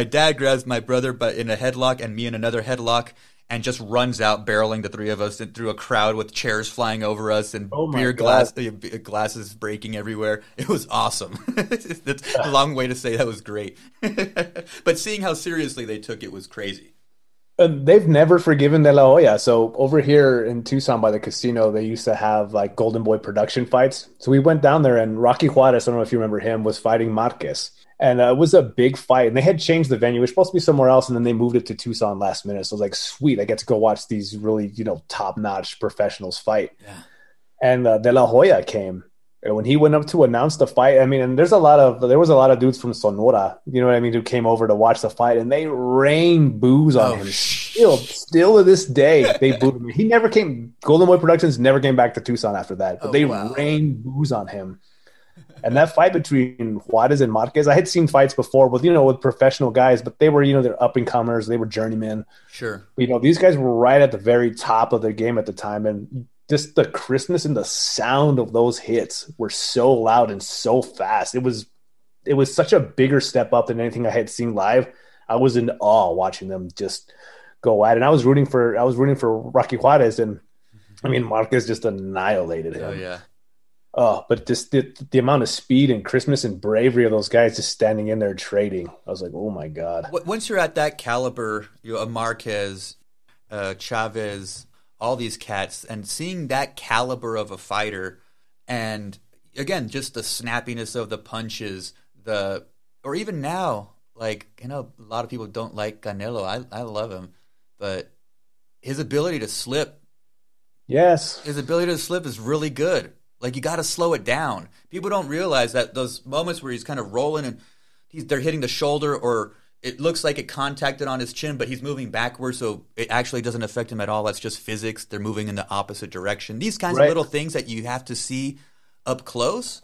dad grabs my brother but in a headlock and me in another headlock, and just runs out, barreling the three of us through a crowd with chairs flying over us and glasses breaking everywhere. It was awesome. That's a long way to say that was great. But seeing how seriously they took it was crazy. They've never forgiven De La Hoya. So over here in Tucson by the casino, they used to have like Golden Boy production fights. So we went down there, and Rocky Juarez, I don't know if you remember him, was fighting Marquez. And it was a big fight. And they had changed the venue. It was supposed to be somewhere else, and then they moved it to Tucson last minute. So I was like, sweet, I get to go watch these really, top-notch professionals fight. Yeah. And De La Hoya came. And when he went up to announce the fight, I mean, and there was a lot of dudes from Sonora, you know what I mean, who came over to watch the fight, and they rained boos on him. Still to this day, they booed him. He never came. Golden Boy Productions never came back to Tucson after that, but they rained boos on him. And that fight between Juarez and Marquez, I had seen fights before with professional guys, but they were, they're up and comers, they were journeymen. Sure. These guys were right at the very top of their game at the time, and just the crispness and the sound of those hits were so loud and so fast. It was such a bigger step up than anything I had seen live. I was in awe watching them just go at it. And I was rooting for Rocky Juarez, and I mean Marquez just annihilated him. Oh yeah. Oh, but just the amount of speed and crispness and bravery of those guys just standing in there trading. I was like, oh my God. Once you're at that caliber, a Marquez, Chavez, all these cats, and seeing that caliber of a fighter, and again, just the snappiness of the punches, or even now, like, a lot of people don't like Canelo. I love him, but his ability to slip. Yes. His ability to slip is really good. Like, you got to slow it down. People don't realize that those moments where he's kind of rolling and they're hitting the shoulder, or it looks like it contacted on his chin, but he's moving backwards, so it actually doesn't affect him at all. That's just physics. They're moving in the opposite direction. These kinds of little things that you have to see up close,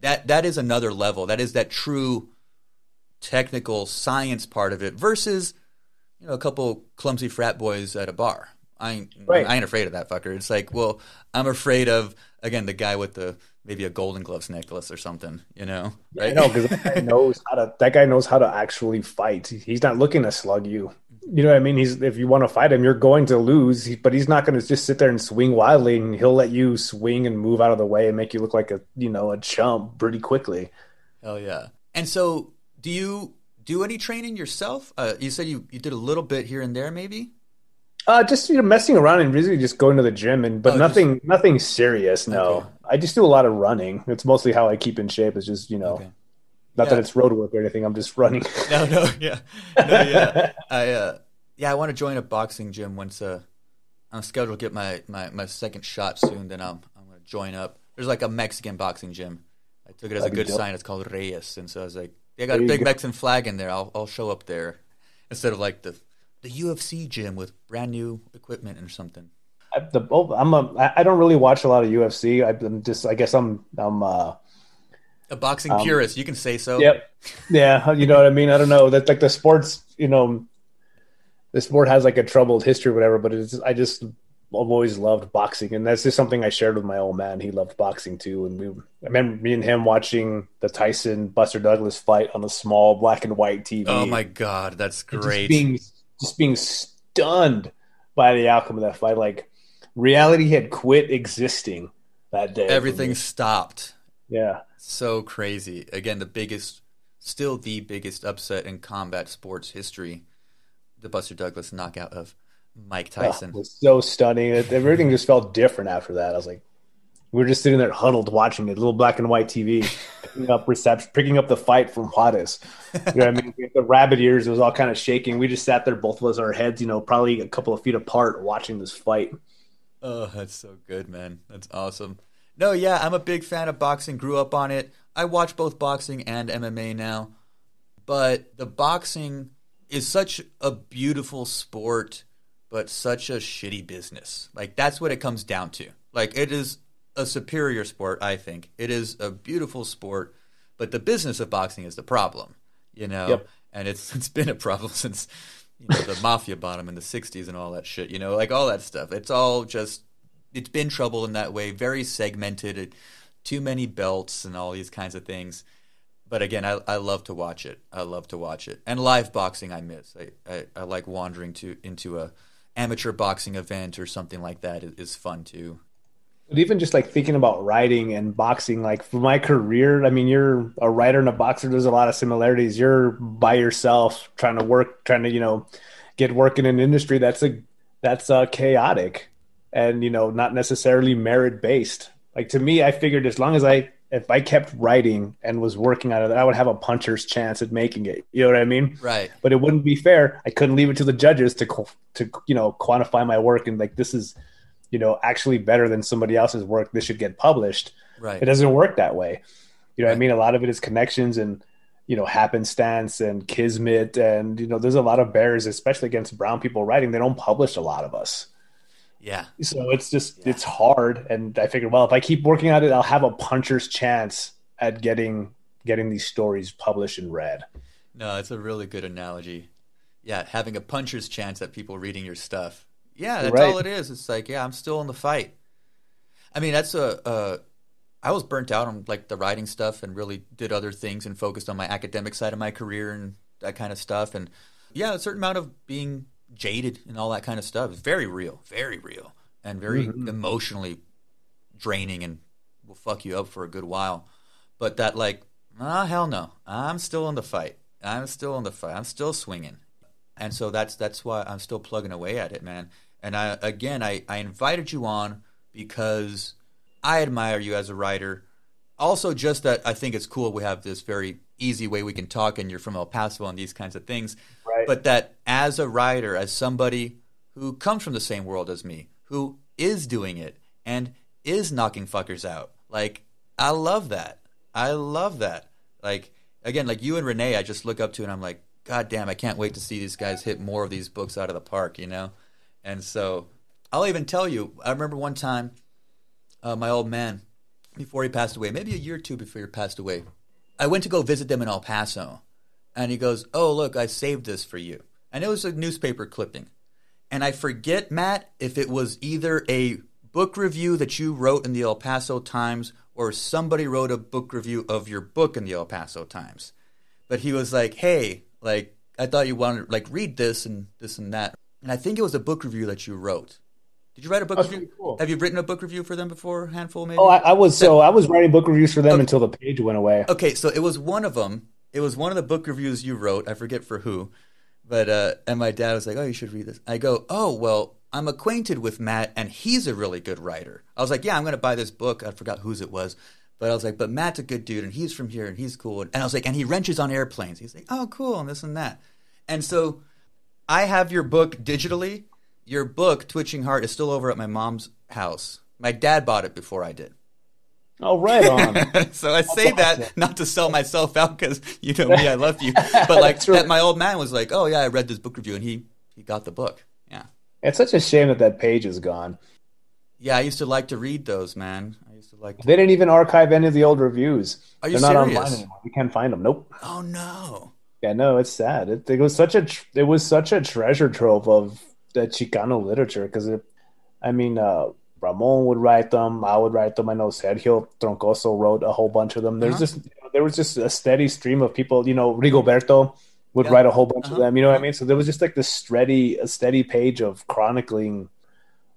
that is another level. That is that true technical science part of it versus, a couple clumsy frat boys at a bar. I ain't afraid of that fucker. It's like, well, I'm afraid of, again, the guy with maybe a Golden Gloves necklace or something, right? I know, because that guy knows how to actually fight. He's not looking to slug you. You know what I mean? If you want to fight him, you're going to lose, but he's not going to just sit there and swing wildly, and he'll let you swing and move out of the way and make you look like a chump pretty quickly. Hell yeah. And so do you do any training yourself? You said you did a little bit here and there, maybe? Just messing around and really just going to the gym, but nothing serious. No, Okay. I just do a lot of running. It's mostly how I keep in shape. It's just Okay. not that it's road work or anything. I'm just running. No, yeah. I want to join a boxing gym once. I'm scheduled to get my second shot soon. Then I'm going to join up. There's like a Mexican boxing gym. I took it as a good sign. It's called Reyes, and so I was like, they got a big Mexican flag in there. I'll show up there instead of like the UFC gym with brand new equipment or something. I don't really watch a lot of UFC. I guess I'm A boxing purist, you can say so. Yep. Yeah, you know what I mean? I don't know. That's like the sports, the sport has like a troubled history or whatever, but I've always loved boxing. And that's just something I shared with my old man. He loved boxing too. And I remember me and him watching the Tyson Buster Douglas fight on a small black and white TV. Oh my God, that's great. Just being stunned by the outcome of that fight. Like reality had quit existing that day. Everything stopped. Yeah. So crazy. Again, still the biggest upset in combat sports history. The Buster Douglas knockout of Mike Tyson. It was so stunning. Everything just felt different after that. I was like, we were just sitting there huddled watching it, little black and white TV, picking up the fight from Juarez. You know what I mean? The rabbit ears, it was all kind of shaking. We just sat there, both of us, our heads, probably a couple of feet apart watching this fight. Oh, that's so good, man. That's awesome. No, yeah, I'm a big fan of boxing. Grew up on it. I watch both boxing and MMA now. But the boxing is such a beautiful sport, but such a shitty business. Like, that's what it comes down to. Like, it is a superior sport, I think. It is a beautiful sport, but the business of boxing is the problem, Yep. And it's been a problem since, the mafia bottom in the 60s and all that shit, like all that stuff. It's all just, it's been trouble in that way, very segmented, too many belts and all these kinds of things. But again, I love to watch it. I love to watch it. And live boxing I miss. I like wandering into a amateur boxing event or something like that is fun too. But even just like thinking about writing and boxing, like for my career, I mean, you're a writer and a boxer. There's a lot of similarities. You're by yourself trying to get work in an industry that's chaotic and, not necessarily merit based. Like to me, I figured as long as if I kept writing and was working on it, I would have a puncher's chance at making it. You know what I mean? Right. But it wouldn't be fair. I couldn't leave it to the judges to quantify my work and like, this is, actually better than somebody else's work. This should get published. Right. It doesn't work that way. You know Right. what I mean? A lot of it is connections and, happenstance and kismet. And, there's a lot of barriers, especially against brown people writing. They don't publish a lot of us. Yeah. So it's just, it's hard. And I figured, well, if I keep working at it, I'll have a puncher's chance at getting these stories published and read. No, it's a really good analogy. Yeah, having a puncher's chance at people reading your stuff. Yeah, that's right. all it is. It's like, yeah, I'm still in the fight. I mean, that's I was burnt out on like the writing stuff and really did other things and focused on my academic side of my career and that kind of stuff. And yeah, a certain amount of being jaded and all that kind of stuff is very real and very emotionally draining and will fuck you up for a good while. But that like, hell no, I'm still in the fight. I'm still still swinging. And so that's why I'm still plugging away at it, man. And I invited you on because I admire you as a writer. Also, just that I think it's cool we have this very easy way we can talk and you're from El Paso and these kinds of things. Right. But that as a writer, as somebody who comes from the same world as me, who is doing it and is knocking fuckers out, like, I love that. Like, again, like you and Renee, I just look up to and I'm like, God damn, I can't wait to see these guys hit more of these books out of the park, And so I'll even tell you, I remember one time my old man, before he passed away, maybe a year or two before he passed away, I went to go visit them in El Paso. And he goes, oh, look, I saved this for you. And it was a newspaper clipping. And I forget, Matt, if it was either a book review that you wrote in the El Paso Times or somebody wrote a book review of your book in the El Paso Times. But he was like, hey, like, I thought you wanted to, like, read this and that. And I think it was a book review that you wrote. Did you write a book review? Pretty cool. Have you written a book review for them before, a handful maybe? Oh, I was writing book reviews for them until the page went away. Okay, so it was one of them. It was one of the book reviews you wrote. I forget for who. But, and my dad was like, oh, you should read this. I go, oh, well, I'm acquainted with Matt, and he's a really good writer. I was like, yeah, I'm going to buy this book. I forgot whose it was. But I was like, but Matt's a good dude, and he's from here, and he's cool. And I was like, and he wrenches on airplanes. He's like, oh, cool, and this and that. And so I have your book digitally. Your book, Twitching Heart, is still over at my mom's house. My dad bought it before I did. Oh, right on. So I say that not to sell myself out because, you know me, I love you. But like that my old man was like, oh, yeah, I read this book review, and he got the book. Yeah. It's such a shame that page is gone. Yeah, I used to like to read those, man. I used to like to. They didn't even archive any of the old reviews. Are you They're not serious? online anymore. You can't find them. Nope. Oh no. Yeah, no, it's sad. It was such a treasure trove of the Chicano literature because I mean, Ramon would write them. I would write them. I know Sergio Troncoso wrote a whole bunch of them. Uh-huh. There was just a steady stream of people. You know, Rigoberto would Yeah. write a whole bunch of Uh-huh. them. You know what I Uh-huh. mean? So there was just like this a steady page of chronicling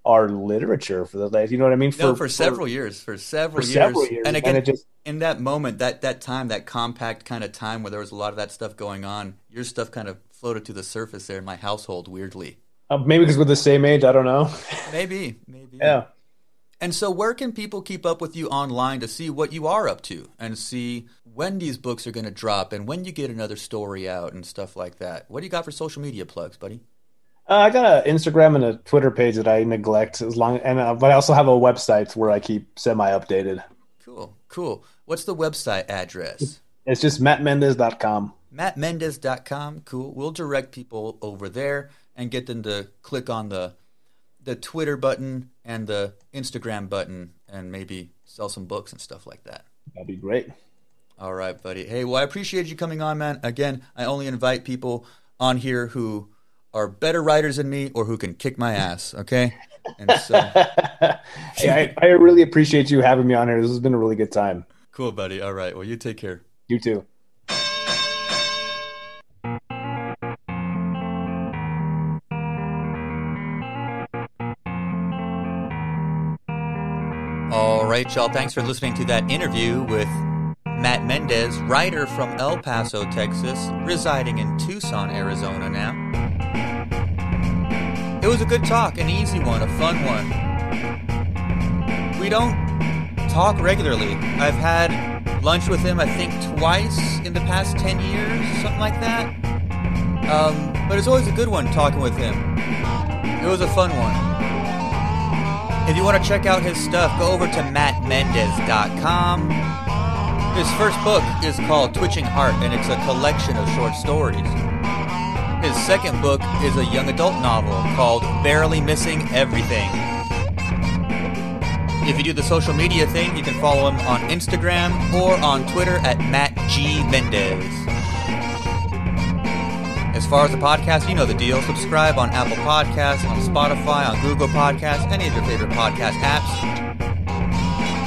our literature for the last. You know what I mean? No, for several years. For for several several years. years, And and again, it just in that moment, that time, that compact kind of time where there was a lot of that stuff going on, your stuff kind of floated to the surface there in my household weirdly. maybe because we're the same age. I don't know. Maybe, maybe. Yeah. And so where can people keep up with you online to see what you are up to and see when these books are going to drop and when you get another story out and stuff like that? What do you got for social media plugs, buddy? I got an Instagram and a Twitter page that I neglect but I also have a website where I keep semi-updated. Cool, cool. What's the website address? It's just mattmendez.com. MattMendez.com. Cool. We'll direct people over there and get them to click on the Twitter button and the Instagram button and maybe sell some books and stuff like that. That'd be great. All right, buddy. Hey, well, I appreciate you coming on, man. Again, I only invite people on here who are better writers than me or who can kick my ass, okay? And so, Hey, I really appreciate you having me on here. This has been a really good time. cool, buddy. All right. Well, you take care. You too. All right, y'all. Thanks for listening to that interview with Matt Mendez, writer from El Paso, Texas, residing in Tucson, Arizona now. It was a good talk, an easy one, a fun one. We don't talk regularly. I've had lunch with him, I think, twice in the past 10 years, something like that. But it's always a good one talking with him. It was a fun one. If you want to check out his stuff, go over to mattmendez.com. His first book is called Twitching Heart, and it's a collection of short stories. His second book is a young adult novel called Barely Missing Everything. If you do the social media thing, you can follow him on Instagram or on Twitter at MattGMendez. As far as the podcast, you know the deal. Subscribe on Apple Podcasts, on Spotify, on Google Podcasts, any of your favorite podcast apps.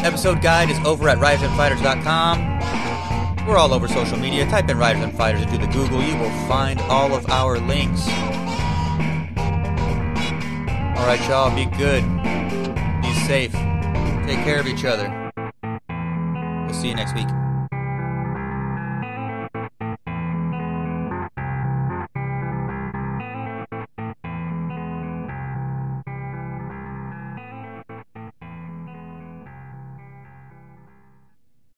Episode guide is over at ridersandfighters.com. We're all over social media. Type in Riders and Fighters into the Google. You will find all of our links. All right, y'all. Be good. Be safe. Take care of each other. We'll see you next week.